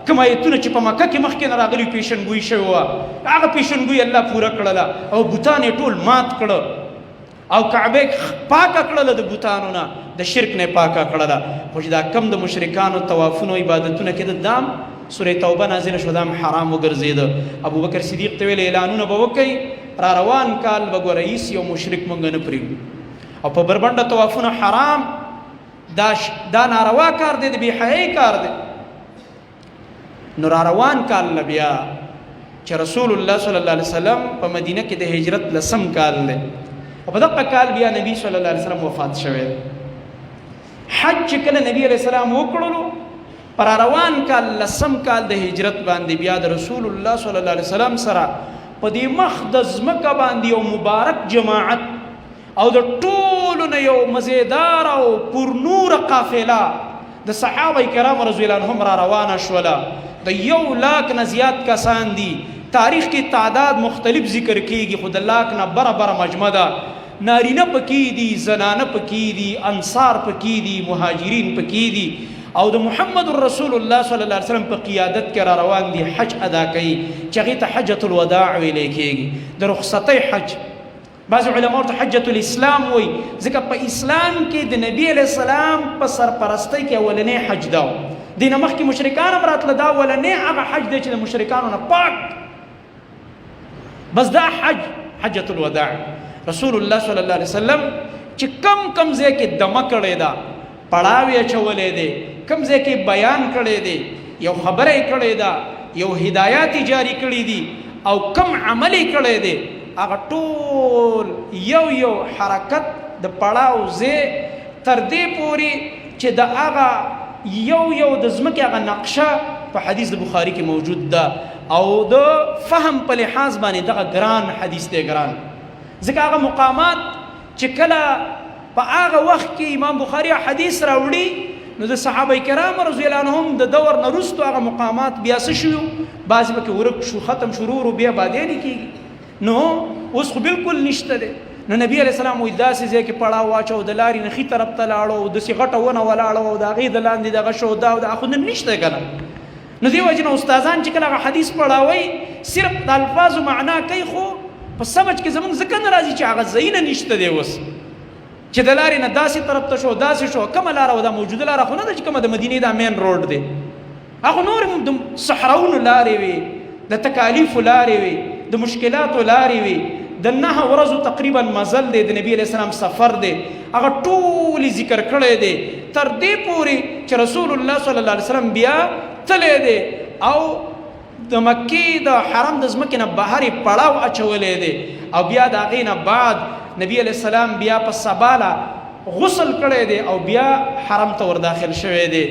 B: کوم آیتونه چې په مکه کې مخکې نه راغلي پیشنګویي شوې وه هغه پیشنګویي الله پوره کړله او بوتان یې ټول مات کړه او کعبه پاکه کړله د بوتانو نه، د شرک نه پاکه کړله. خو چې دا کم د مشرکانو طوافونه او عبادتونه کې د دام سوره توبه نازله شو دام حرام وګرځېده. ابوبکر صدیق ته ویل اعلانونه به وکړي را روان کال به ګوره هېڅ یو مشرک موږ نه پرېږدو او په بربنډه طوافونه حرام دا ناروا کار دی، د بې حیایي کار دی. نو را روان کال بیا چې رسول الله صلی الله علیه وسلم په مدینه کې د هجرت لسم کال دی او په دغه کال بیا نبی صلی الله علیه وسلم وفات شوی. حج چې کله نبی علیه السلام وکړلو پر روان کال لسم کال د هجرت باندې بیا د رسول الله صلی الله علیه وسلم سره په دې مخ د ځمکه باندې یو مبارک جماعت او د ټولو نه یو مزیدار او پرنوره قافله د صحابه کرام رضی الله عنهم را روانه شوله. د 100,000 نه زیات کسان دي، تاریخ کې تعداد مختلف ذکر کیږي خو د لاک نه بره مجمع ده. نارینه پکې دي، زنانه پکې دي، انصار پکې دي، مهاجرین پکې دي او د محمد رسول الله صلی الله علیه وسلم په قیادت کې را روان دي حج ادا کوي چې هغې ته حجة الوداع ویلی کېږي، د رخصتۍ حج. بعض علماء ته حجة الاسلام وایي ځکه په اسلام کې د نبی علیه السلام په سرپرستۍ کې اولنی حج دا و. دې نه مخکې مشرکان هم راتله، دا اولنی هغه حج دی چې د مشرکانو نه پاک، بس دا حج حجة الوداع. رسول الله صلی الله علیه وسلم چې کم ځای کې دمه کړې ده، پړاو یې اچولی دی، کم ځای کې بیان کړی دی، یو خبره یې کړې ده، یو هدایات یې جاري کړي دي او کم عمل یې کړی دی، هغه ټول یو حرکت د پړاو ځای تر دې پورې چې د هغه یو د ځمکې هغه نقشه په حدیث د بخاري کې موجود ده او د فهم په لحاظ باندې دغه ګران حدیث دی، ګران. ځکه هغه مقامات چې کله په هغه وخت کې امام بخاري حدیث راوړي نو د صحابه کرام رضی الله عنهم د دور نه وروسته هغه مقامات بیا څه شوي، بعضې پکې ورک شو، ختم شو، ورو بیا بادیانې کېږي. نو اوس خو بالکل نشته دی. نو نبی علیه السلام وایي داسې ځای کې پړاو واچو، د لارې نه ښي طرف ته لاړو، داسې غټه ونه ولاړه او د هغې د لاندې دغه شو دا او دا، خو نن نشته که نه. نو دې وجې نه استادان چې کله هغه حدیث پړاوی صرف د الفاظو معنا کوي خو په سمج کې زمونږ ځکه نه راځي چې هغه ځایونه نشته دی اوس چې د لارې نه داسې طرف ته شو داسې شو. کومه لاره وه دا موجوده لاره خو نه ده چې کومه د مدینې دا مین روډ دی، هغه نورې هم د صحراونو لارې وي، د تکالیفو لارې وي، د مشکلاتو لارې وي، د 9 ورځو تقریبا مزل دی، د نبی علیه السلام سفر دی، هغه ټولې ذکر کړی دی تر دې پورې چې رسول الله صلی الله علیه وسلم بیا تلی دی او د مکې د حرم د ځمکې نه بهر یې پړاو اچولی دی او بیا د هغې نه بعد نبی علیه السلام بیا په سباله غسل کړی دی او بیا حرم ته ور داخل شوی دی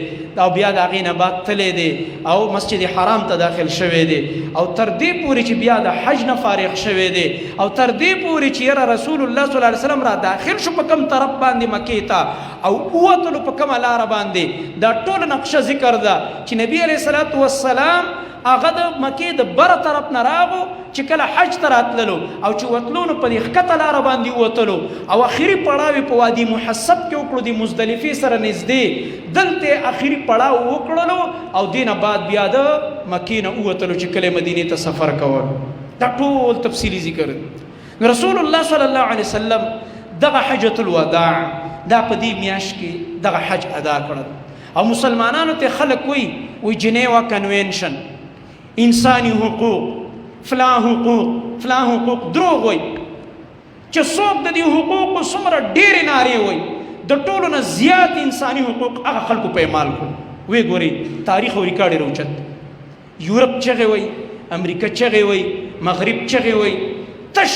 B: او بیا د هغې نه بعد تلی دی او مسجد حرام ته داخل شوی دی او تر دې پورې چې بیا د حج نه فارغ شوی دی او تر دې پورې چې یاره رسول الله صلی الله علیه وسلم را داخل شو په کوم طرف باندې مکې ته او ووتلو په کومه لاره باندې، دا ټوله نقشه ذکر ده چې نبی علیه الصلاة والسلام هغه د مکې د بره طرف نه راغو چې کله حج ته راتللو او چې وتلو نو په دې ښکته لاره باندې ووتلو او اخري پړاو یې په وادي محسب کې وکړو د مزدلفې سره نږدې دلته اخري پړاو وکړلو او دینه بعد بیا د مکې نه ووتلو چې کله مدینې ته سفر کول. دا ټول تفصیلي ذکر دی. رسول الله صلی الله علیه وسلم دغه حجۃ الوداع دا په دې میاشت کې دغه حج ادا کړل او مسلمانانو ته خلک وی جنیوا کنوینشن انسانی حقوق فلان حقوق دروغ وی چې څوک د دې حقوقو څومره ډېرې نارې وی د ټولو نه زیات انساني حقوق هغه خلکو په اعمال کړو. وی ګوري تاریخ او ریکارډ روچت یورپ چغې وی امریکا چغې وی مغرب چغې وی تش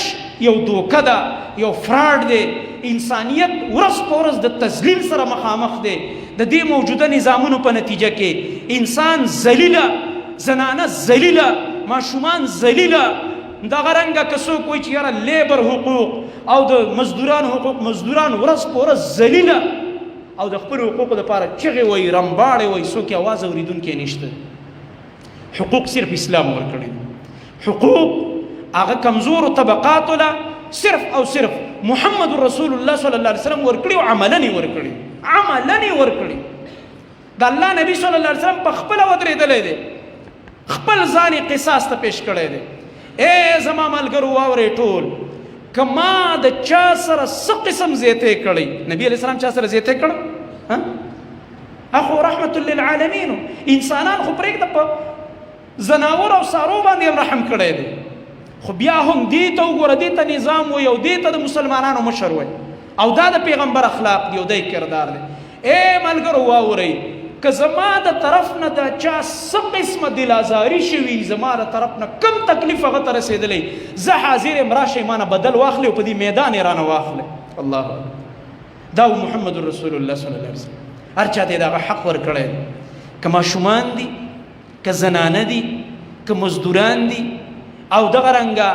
B: یو دوکه ده یو فراډ دی انسانیت ورځ په ورځ د تذلیل سره مخامخ دی. د دې موجوده نظامونو په نتیجه کې انسان ذلیله زنانه ذلیله ماشومان ذلیله دغه رنګه که څوک وایي چې یاره لیبر حقوق او د مزدوران حقوق مزدوران ورځ په ورځ ذلیله او د خپل حقوقو دپاره چغې وایي رمباړې وایي څوک یې اواز اورېدونکی نشته. حقوق صرف اسلام ورکړي حقوق هغه کمزورو طبقاتو له صرف او صرف محمد رسول الله صلی الله علیه وسلم ورکړي او عملاً یې ورکړي. د الله نبی صلی الله علیه وسلم په خپله ودرېدلی دی خپل ځان یې قصاص ته پیش کړی دی. ای زما ملګرو واورئ ټول که ما د چا سره څه قسم زیاتی کړی نبي علیه السلام چا سره زیاتی کړ اخو رحمت للعالمین انسانان خو پرېږده په زناور او سارو باندې هم رحم کړی دی خو بیا هم دې ته وګوره دې ته نظام وایي او دې ته د مسلمانانو مشر وایي او دا د پیغمبر اخلاق دی او دی کردار دی. ای ملګرو واورئ که زما د طرف نه د چا څه قسمه دلازاري شوي زما د طرف نه کم تکلیف هغه ته رسېدلی زه حاضر یم راشئ ما نه بدل واخلئ او په دې میدان یې رانه واخلئ. الله دا و محمد رسول الله صلی الله علیه وسلم هر چا ته یې د هغه حق ورکړی دی که ماشومان دي که زنانه دي که مزدوران دي او دغه رنګه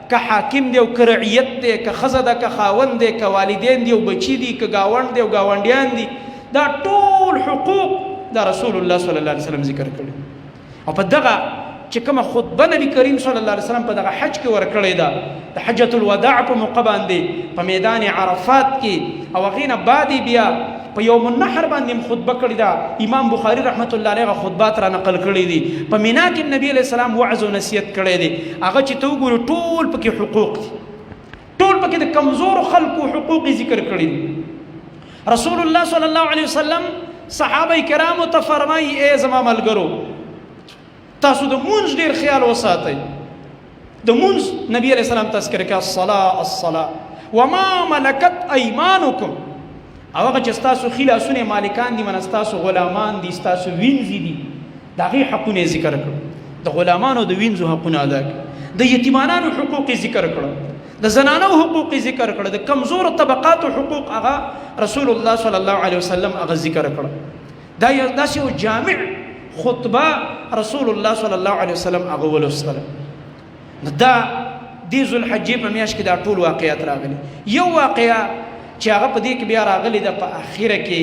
B: که حاکم دی او که رعیت دی که ښځه ده که خاوند دی که والدین دي او بچي دي که ګاونډ دی او ګاونډیان دي دا ټول حقوق دا رسول الله صلی الله علیه وسلم ذکر کړي. او په دغه چې کومه خطبه نبی کریم صلی الله علیه وسلم په دغه حج کې ورکړې ده د حجۃ الوداع په موقع باندې په میدان عرفات کې او هغې نه بعد بیا په یوم النحر باندې خطبه کړې ده. امام بخاري رحمت الله علیه خطبات را نقل کړي دي. په مینا کې نبی علیه السلام وعظ او نصیحت کړی دی هغه چې ته وګورې ټول پکې حقوق دي ټول پکې د کمزورو خلکو حقوق ذکر کړي دي. رسول الله صلی الله علیه وسلم صحابه کرامو ته فرمایي ای زما ملګرو تاسو د مونځ ډېر خیال وساتئ. د مونځ نبی علیه السلام تذکره کوي الصلاة وما ملکت ایمانکم او هغه چې ستاسو ښي لاسونه مالکان دي منه ستاسو غلامان دي ستاسو وینځې دي د هغې حقونه یې ذکر کړو د غلامانو د وینځو حقونه ادا کړه د یتیمانانو حقوق یې ذکر کړه د زنانو حقوق یې ذکر کړه د کمزورو طبقاتو حقوق هغه رسول الله صلی الله علیه وسلم هغه ذکر کړه. دا داسې یو جامع خطبه رسول الله صلی الله علیه وسلم هغه ولوستله. دا دې ذوالحجې په میاشت کې دا ټول واقعات راغلي. یو واقعه چې هغه په دې کې بیا راغلی ده په اخره کې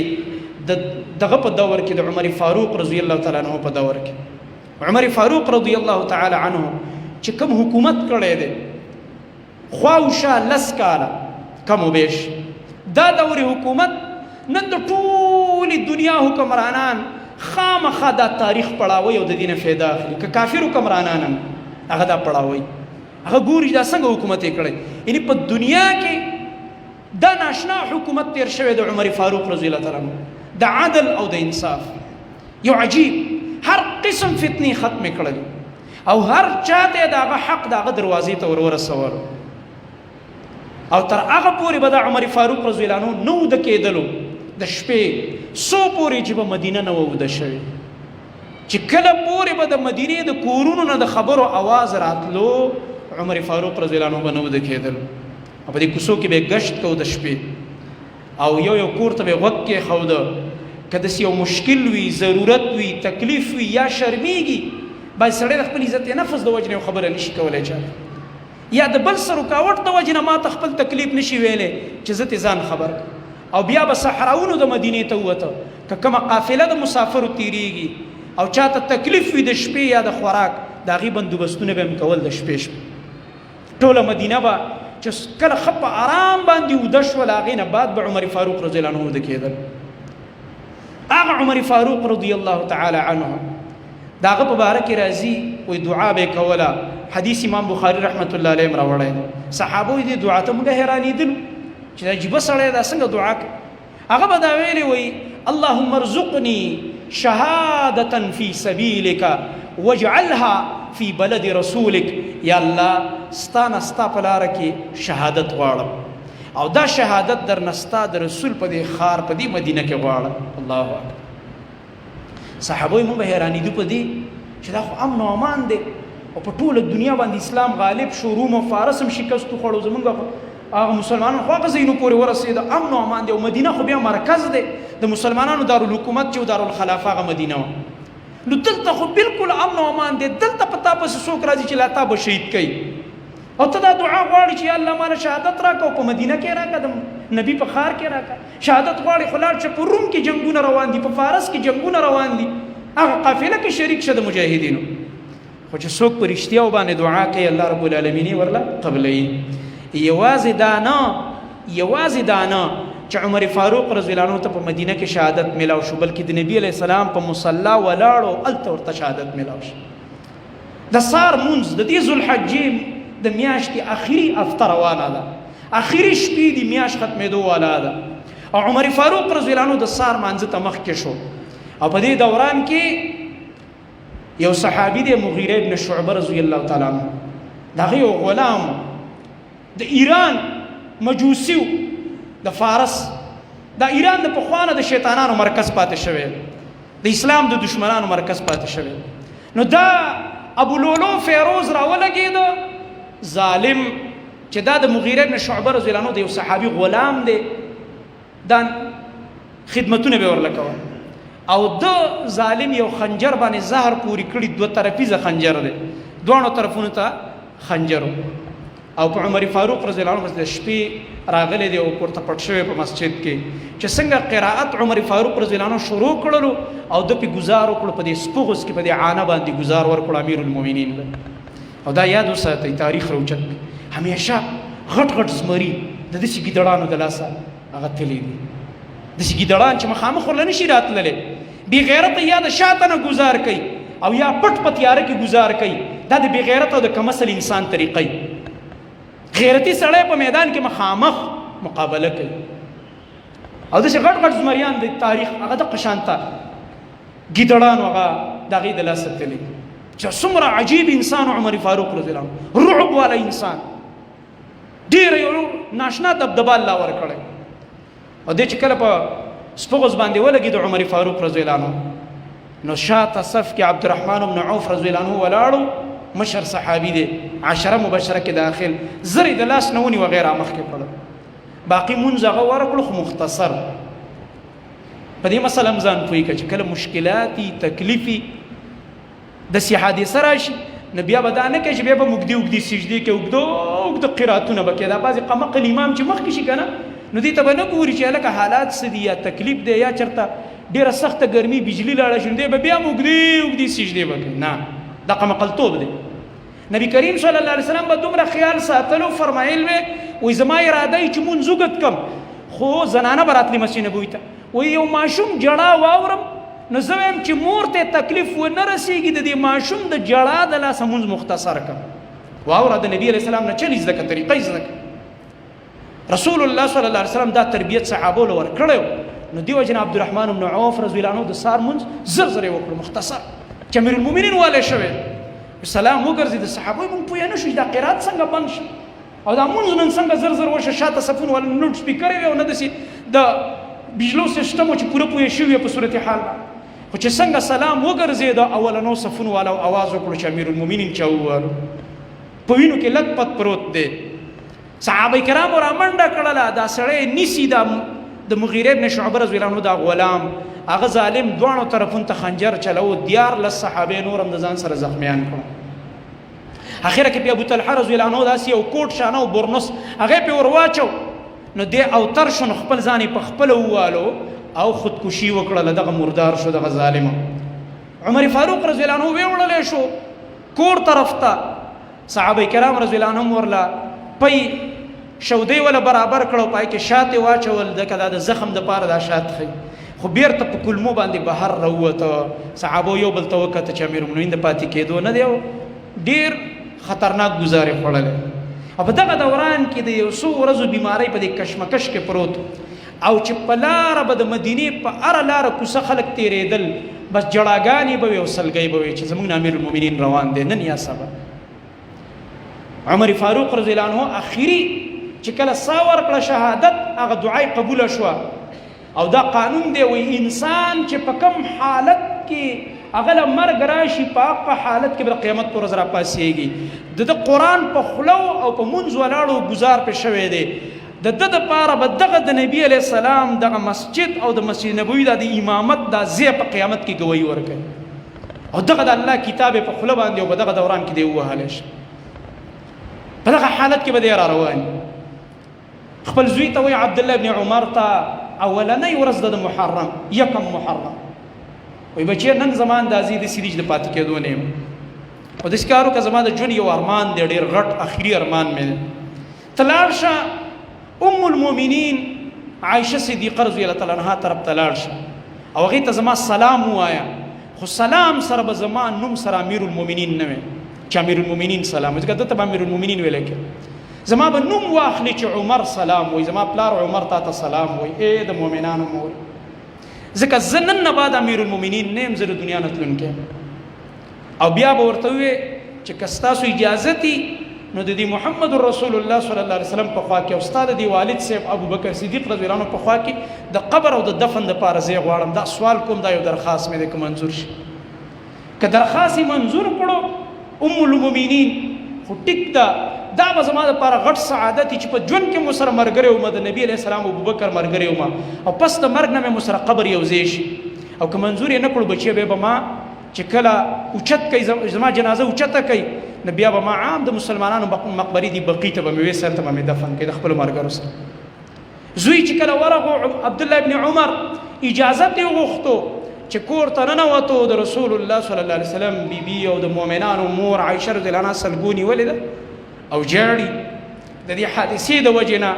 B: دغه په دور کې د عمر فاروق رضی الله تعالی عنه په دور کې عمر فاروق رضی الله تعالی عنه چې کوم حکومت کړی دی خواوشا لس کاله کم و بیش دا دور حکومت نن د ټولې دنیا حکمرانان خامخا دا تاریخ پړاوی او د دې نه فایده اخلي که کافر حکمرانان هم هغه دا پړاوی هغه ګوري دا څنګه حکومت یې کړی یعنی په دنیا کې دا ناشنا حکومت تیر شوی د عمر فاروق رضی الله تعالی عنه د عدل او د انصاف یو عجیب هر قسم فتنې ختم کړل او هر چاته د هغه حق د هغه دروازې ته ورسول او تر هغه پورې به د عمر فاروق رضی الله عنه نو د کېدلو د شپې سو پورې چې به مدینه نه ووده شوی چې کله پورې به د مدینې د کورونو نه د خبرو آواز راتلو عمر فاروق رضی الله عنه به نه وده کېدلو او په دې کوڅو کې به ګشت کوو د شپې او یو کور ته به غوږ کېښوده که داسې یو مشکل وي ضرورت وي تکلیف وي یا شرمېږي باید سړی د خپل عزت نفس د وجې نه یو خبره نشي کولی چاته یا د بل څه رکاوټ د وجې نه ما ته خپل تکلیف نشي ویلی چې زه ترې ځان خبر کړم او بیا به صحراونو د مدینې ته ووته که کومه قافله د مسافرو تېرېږي او چاته تکلیف وي د شپې یا د خوراک د هغې بندوبستونه به هم کول د شپې ټوله مدینه به چې کله ښه په آرام باندې اوده شول هغې نه بعد به عمر فاروق رضی الله عنه اوده کېدل هغه عمر فاروق رضی الله تعالی عنه د هغه په باره کې راځي وایي دعا به یې کوله حدیث امام بخاري رحمت الله علیه هم راوړی صحابه وایي دې دعا ته موږ حیرانېدلو چې دا عجیبه سړی دا څنګه دعا کوي هغه به دا ویلې وایي اللهم ارزقني شهادة في سبيلك واجعلها في بلد رسولك یا الله ستانه ستا په لاره کې شهادت غواړم او دا شهادت در نستا د رسول په دې ښار په دې مدینه کې غواړم الله اکبر صحابه مونږ به حیرانېدو په دې چې دا خو امن او امان دی او په ټوله دنیا باندې اسلام غالب شو روم او فارس هم شکست وخوړو زمونږ هغه مسلمانانو خو هغه ځایونو پورې ورسېده امن او امان دی او مدینه خو بیا مرکز دی د مسلمانانو دارالحکومت چې دارالخلافه هغه مدینه وه نو دلته خو بالکل امن او امان دی دلته په تا پسې څوک راځي چې لا تا به شهید کوي او ته دا دعا غواړي چې الله ماله شهادت راکړه او په مدینه کې راکړه د نبي په ښار کې راکړه شهادت غواړي خو لاړ چې په روم کې جنګونه روان دي په فارس کې جنګونه روان دي هغه قافله کې شریک شه د مجاهدینو خو چې څوک په رښتیا باندې دعا کوي الله رب العالمین ورله قبلوي یوازې دا نه چې عمر فاروق رضی الله عنه ته په مدینه کې شهادت میلاو شو بلکې د نبی علیه السلام په مصلا ولاړو هلته ورته شهادت میلاو شو د سار مونځ د دې ذوالحجې د میاشتې اخري هفته روانه ده اخري شپې د میاشت ختمېدو والا ده او عمر فاروق رضی الله عنه د سار مانځه ته مخکې شو او په دې دوران کې یو صحابي دی مغیره ابن شعبه رضی الله تعالی عنه د هغې یو غلام د ایران مجوسي د فارس د ایران د پخوانه د شیطانانو مرکز پاتې شوی د اسلام د دشمنانو مرکز پاتې شوی نو دا ابو لولو فیروز راولګېده ظالم چې دا د مغیره ابن شعبه رضی الله عنه د یو صحابي غلام دی دا خدمتونه به ورله کول او د ظالم یو خنجر باندې زهر پوری کړي دوه طرفیزه خنجر دی دواړو طرفونو ته خنجر او په عمر فاروق رضی الله عنه د شپې راغلی دی او پورته پټ شوی په مسجد کې چې څنګه قرائت عمر فاروق رضی الله عنه شروع کړلو او د پې ګزار وکړو په دې سپوغس کې په دې عانه باندې ګزار ورکړو امیر المؤمنین او دا یاد وساتئ تاریخ روچت همیشه غټ غټ زمري د داسې ګیدړانو د لاسه هغه تللی دي داسې ګیدړان چې مخامخ ورله نشي راتللی بې غیرته یا د شاته نه ګزار کوي او یا پټ په تیاره کې ګزار کوي دا د بې غیرته او د کمسل انسان طریقه غیرتی سړی په میدان کې مخامخ مقابله کوي او داسې غټ غټ زمریان د تاریخ هغه د قشانته ګیدړانو هغه د هغې د لاسه تللی چې څومره عجیب انسان عمر فاروق رضی الله عنه رعب والا انسان ډېر یو ناشنا دبدبه الله ورکړی او دې چې کله په سپغز باندې ولګي د عمر فاروق رضی الله عنه نو شاته صف کې عبدالرحمن بن عوف رضی الله عنه ولاړو مشر صحابي دی 10 مبشره کې داخل زری د لاس نه ونی وغیره مخکې کړل باقي مونځ هغه ورکړو خو مختصر په دې مسله هم ځان پوهېږه چې کله مشکلاتي تکلیفي داسې حادثه راشي نو بیا به دا نه کوي چې بیا به اوږدې اوږدې سجدې کوي اوږده قراتونه به کوي دا بعضې قمقل امام چې مخکې شي که نه نو دې ته به نه ګوري چې هلکه حالات څه دي یا تکلیف دی یا چېرته ډېره سخته ګرمي بجلي لاړه شي نو دی به بیا هم اوږدې اوږدې سجدې به کوي نه دا قمقلتوب دی نبی کریم صلی الله علیه وسلم به دومره خیال ساتلو فرمایل وی زما اراده ای چې مونځ وګد کم خو زنانه به راتلې مسجد نبوي ته وی یو ماشوم جړا واورم نو زه وایم چې مور ته تکلیف ونه رسېږي د دې ماشوم د جړا د لاسه مونځ مختصر کړم واوره د نبي علیه السلام نه چل زده کړه طریقه زده کړه رسول الله صلی الله علیه وسلم دا تربیت صحابو له ورکړی نو دې وجې نه عبدالرحمن بن عوف رضی الله عنه د سهار مونځ زر زر یې وکړو مختصر چې امیر المؤمنین والی شوی سلام وګرځي د صحابو مونږ پوه نه شو چې دا قرات څنګه بند شي او دا مونځ نن څنګه زر زر وشه شاته صفون ولا لوډ سپیکر وي او نه داسې د بجلو سیسټم چې پوره پوه شوي په صورت حال خو چې څنګه سلام وګرځېد اولنو صفون والا اواز وکړو چې امیر المؤمنین چا وویلو په وینو کې لږ پت پروت دی صحابه کرامو رامنډه کړله دا سړی نیسي د مغیره ابن شعبه رضی الله عنه دا غلام هغه ظالم دواړو طرفونو ته خنجر چلو 14 صحابه نور هم د ځان سره زخمیان کړو اخره کې بیا ابو طلحه رضی الله عنه داسې یو کوټ شانه او برنس هغه په ور واچو نو دی او تر شو خپل ځان په خپل ووالو او خودکشي وکړه دغه مردار شو دغه ظالم عمر فاروق رضی الله عنه ویوړل شو کور طرف ته صحابه کرام رضی الله عنهم ورلا پي شودې ولا برابر کړو پای کې شاته واچول د کدا د زخم د پاره د شات خي خو بیرته په کلمو باندې بهر راوته صحابه یو بل ته وکړه چې امیر المؤمنین د پاتې کېدو نه دی ډیر خطرناک گزارې خړل او په دغه دوران کې د یو څو ورځو بیماری په دې کشمکش کې پروت او چې په لار به د مدینې په ار لار کوڅه خلک تیرېدل بس جړاګانې به او سلګي به چې زمونږ امیر المؤمنین روان دي نن یا سبا عمر فاروق رضی الله عنه اخیری چې کله ساور کړه شهادت هغه دعای قبول شو او دا قانون دی وی انسان چې په کم حالت کې اغل مرګ راشي په حالت کې د قیامت پر ورځ را پاسيږي د قرآن په خلو او په منځ ولاړو گزار په شوي دی د پاره به دغه د نبی علی السلام دغه مسجد او د مسجد نبوي د امامت د زی په قیامت کې گواہی ورکړي او دغه د الله کتاب په خلو باندې او په دغه دوران کې دی وهاله شي په دغه حالت کې به دی را روان خپل زوی ته وی عبد الله ابن عمر ته اولنۍ ورځ د محرم یکم محرم وی بچی نن زمان د ازید سریج د پات کېدو نه او د سکارو که زما د ژوند یو ارمان دی ډیر غټ اخري ارمان مې تلاړ شه ام المؤمنین عائشه صدیقه رضی الله تعالی عنها طرف تلاړ شه او هغه ته زما سلام وایا خو سلام سره به زما نوم سره امیر المؤمنین نه وي چې امیر المؤمنین سلام ځکه ته امیر المؤمنین ویل کې زما به نوم واخلي چې عمر سلام وي زما پلار عمر ته سلام وي اے د مؤمنانو مور ځکه زنن نه بعد امیر المؤمنین نیم زره دنیا نه تلونکې او بیا به ورته وي چې کستاسو اجازه دي نو د محمد رسول الله صلی الله علیه وسلم په خوا کې استاد دی والد صاحب ابو بکر صدیق رضی الله عنه په خوا کې د قبر او د دفن د پاره زی غواړم دا سوال کوم دا یو درخواست مې د منظور شي که درخواست منظور کړو ام المؤمنین خو ټیک دا به زما لپاره غټ سعادت چې په ژوند کې مو سره مرګري او د نبی علیه السلام ابو بکر مرګري او او پس د مرګ نه مو سره قبر یو ځای شي او که منظور یې نه کړو بچي به ما چې کله اوچت کوي زما جنازه اوچته کوي نو بیا به ما عام د مسلمانانو مقبري دی بقی ته به مې وسر ته مې دفن کړي د خپل مرګرو سره زوی چې کله ورغو عبد الله ابن عمر اجازه ته وغوښتو چې کور ته ننوتو د رسول الله صلی الله علیه وسلم بیبي او د مؤمنانو مور عائشه رضی الله عنها سلګونی ولیده او جاړي د دې حادثې د وجنه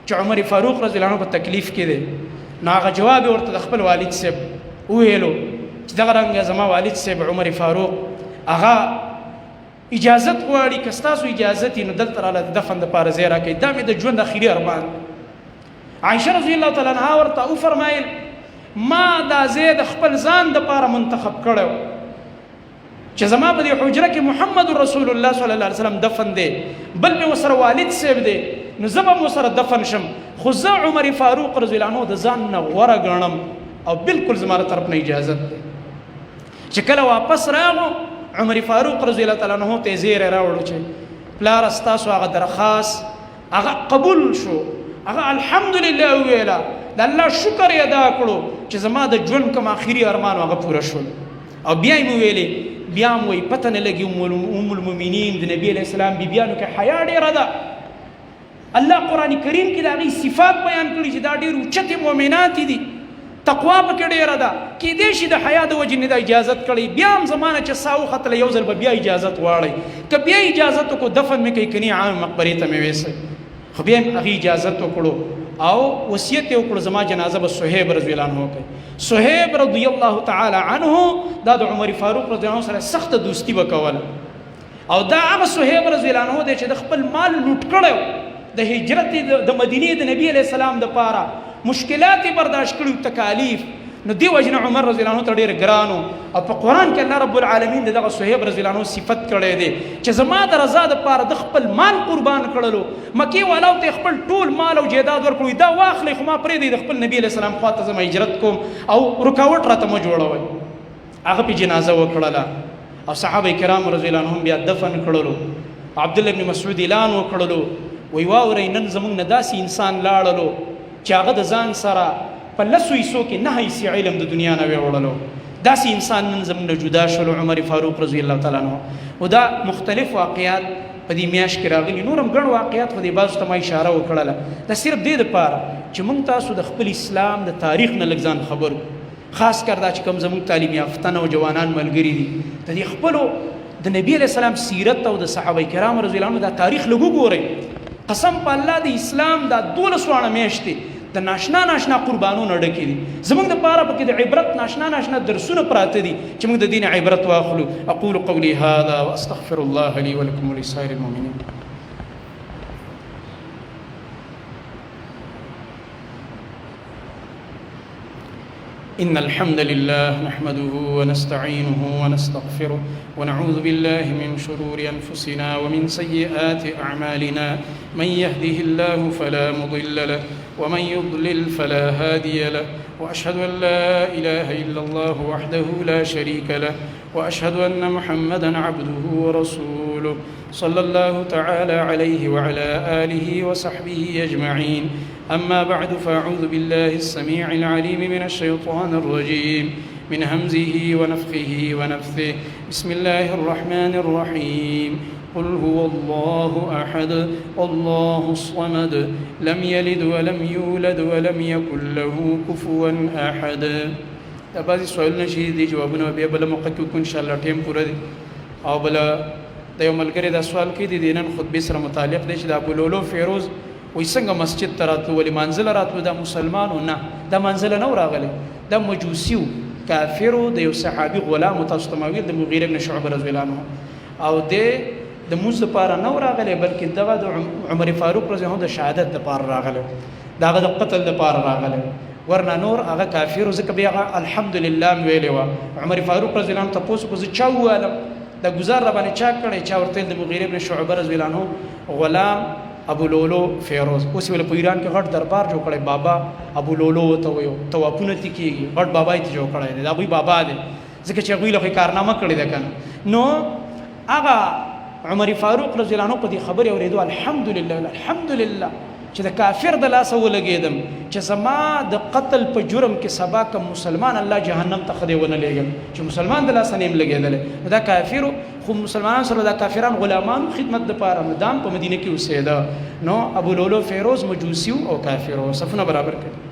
B: چې عمر فاروق رضی الله عنه په تکلیف کې دی نو هغه جواب ورته د خپل والد صاحب ویلو چې دغه رنګ زما والد صاحب عمر فاروق هغه اجازت غواړي که ستاسو اجازت نو دلته راله دفن د پاره ځای راکړئ دا مې د ژوند اخري ارمان عائشه رضی الله تعالی عنها ورته وفرمایل ما دا ځای د خپل ځان د پاره منتخب کړی چې زما په دې حجره کې محمد رسول الله صلی الله علیه وسلم دفن دی بل مې وسره والد صاحب دی نو زه به وسره دفن شم خو زه عمر فاروق رضی الله عنه د ځان نه غوره ګڼم او بالکل زما له طرف نه اجازت دی چې کله واپس راغلو عمر فاروق رضی الله تعالی عنہ ته زیره راوړو چې پلار استاسو هغه درخواست هغه قبول شو هغه الحمدلله ویلا د الله شکر ادا کړو چې زما د ژوند کوم اخري ارمان هغه پوره شول او بیا یې ویلې بیا مو پته نه لګي ام المؤمنین د نبی علیہ السلام بیبیانو کې حیا ډیره ده الله قران کریم کې دا غي صفات بیان کړي چې دا ډیر اوچته مؤمنات دي تقوا پکې ډیره ده کې دې شي د حیا د وجې نه د اجازت کړي بیا هم زمانه چې ساو خطل یو ځل بیا اجازت واړي ک بیا اجازت کو دفن مې کوي کني عام مقبره ته مې وېسه خو بیا هغه اجازت وکړو او وصیت وکړو زما جنازه به صہیب رضی الله عنه کوي صہیب رضی الله تعالی عنه دا د عمر فاروق رضی الله عنه سره سخت دوستی وکوله او دا هغه صہیب رضی الله عنه د چې د خپل مال لوټ کړو د هجرت د مدینه د نبی علیہ السلام د پاره مشکلات برداشت کړو تکالیف نو دی وجنه عمر رضی الله عنه ته ډیر ګرانو او په قران کې الله رب العالمین دغه صہیب رضی الله عنه صفت کړی دی چې زما د رضا د پاره د خپل مال قربان کړلو مکی والاو ته خپل ټول مال او جیداد ورکړي دا واخلې خو ما پرې دی د خپل نبی علیہ السلام خواته زما هجرت کوم او رکاوټ راته ما جوړوي هغه په جنازه وکړه او صحابه کرام رضی الله عنهم بیا دفن کړلو عبد الله ابن مسعود اعلان وکړلو وی واوري نن زمونږ نه داسې انسان لاړلو چې هغه د ځان سره په لسو حصو کې نه حیث علم د دنیا نه وړلو داسې انسان نن زمونږ نه جدا شلو عمر فاروق رضی الله تعالی عنہ او دا مختلف واقعات په دې میاشت کې راغلي نورم ګڼ واقعات په دې بازو ته ما اشاره وکړله دا صرف دې دپاره چې موږ تاسو د خپل اسلام د تاریخ نه لږ ځان خبرو خاص کر دا چې کوم زموږ تعلیم یافته نوجوانان ملګري دي د دې خپلو د نبی علیہ السلام سیرت او د صحابه کرام رضی الله عنهم دا تاریخ لګو ګورئ. قسم په الله د اسلام دا 12 وانه میاشتې د ناشنا قربانونو ډکې دي. زموږ د پاره پکې د عبرت ناشنا درسونه پراته دي چې موږ د دین عبرت واخلو. اقول قولي هذا واستغفر الله لي ولكم ولسائر المؤمنين. إن الحمد لله نحمده ونستعينه ونستغفره ونعوذ بالله من شرور أنفسنا ومن سيئات أعمالنا. من يهده الله فلا مضل له ومن يضلل فلا هادي له وأشهد أن لا إله إلا الله وحده لا شريك له وأشهد أن محمدا عبده ورسوله صلى الله تعالى عليه وعلى آله وصحبه أجمعين. أما بعد فأعوذ بالله السميع العليم من الشيطان الرجيم من همزه ونفخه ونفثه. بسم الله الرحمن الرحيم. قل هو الله أحد الله الصمد لم يلد ولم يولد ولم يكن له كفوا أحد. دا بعضی سوالونه چې دي جوابونه بیا بل موقع کې ان شاء الله ټیم پوره دي. او بل د یو ملګری دا سوال کې دي نن خطبه سره متعلق دی چې د ابو لولو فیروز وای څنګه مسجد ته راتلو ولې منزل راتلو دا مسلمانو نه دا منزل نه راغلی دا مجوسیو کافرو د یو صحابي غلام تاسو د مغیره بن شعبه رضی الله عنه او د موږ لپاره نه راغلی بلکې دغه د عمر فاروق رضی الله عنه د شهادت لپاره راغلی دغه د قتل لپاره راغلی ورنه نور هغه کافرو ځکه بیا الحمدلله ویلې و عمر فاروق رضی الله عنه تاسو کو زه چاوالم دا گزار را باندې چا کړی چا ورته د مغیره بن شعبه رضی الله عنه غلام ابو لولو فیروز اوس ول په ایران کې غټ دربار جوړ کړی بابا ابو لولو ته ویو توافونه تکیږي غټ بابا یې جوړ کړی دا وی بابا دی ځکه چې غوی له کارنامه کړی ده کنه نو هغه عمر فاروق رضی الله عنه په دې خبره اوریدو الحمدلله چې د کافر د لاس ولګیدم چې زما د قتل په جرم کې سبا کوم مسلمان الله جهنم ته خدای ونه لګم چې مسلمان د لاس نیم لګیدل دا کافر خو مسلمانان سره د کافرانو غلامان خدمت د پاره مدام په مدینه کې اوسېده نو ابو لولو فیروز مجوسی او کافر او صفونه برابر کړ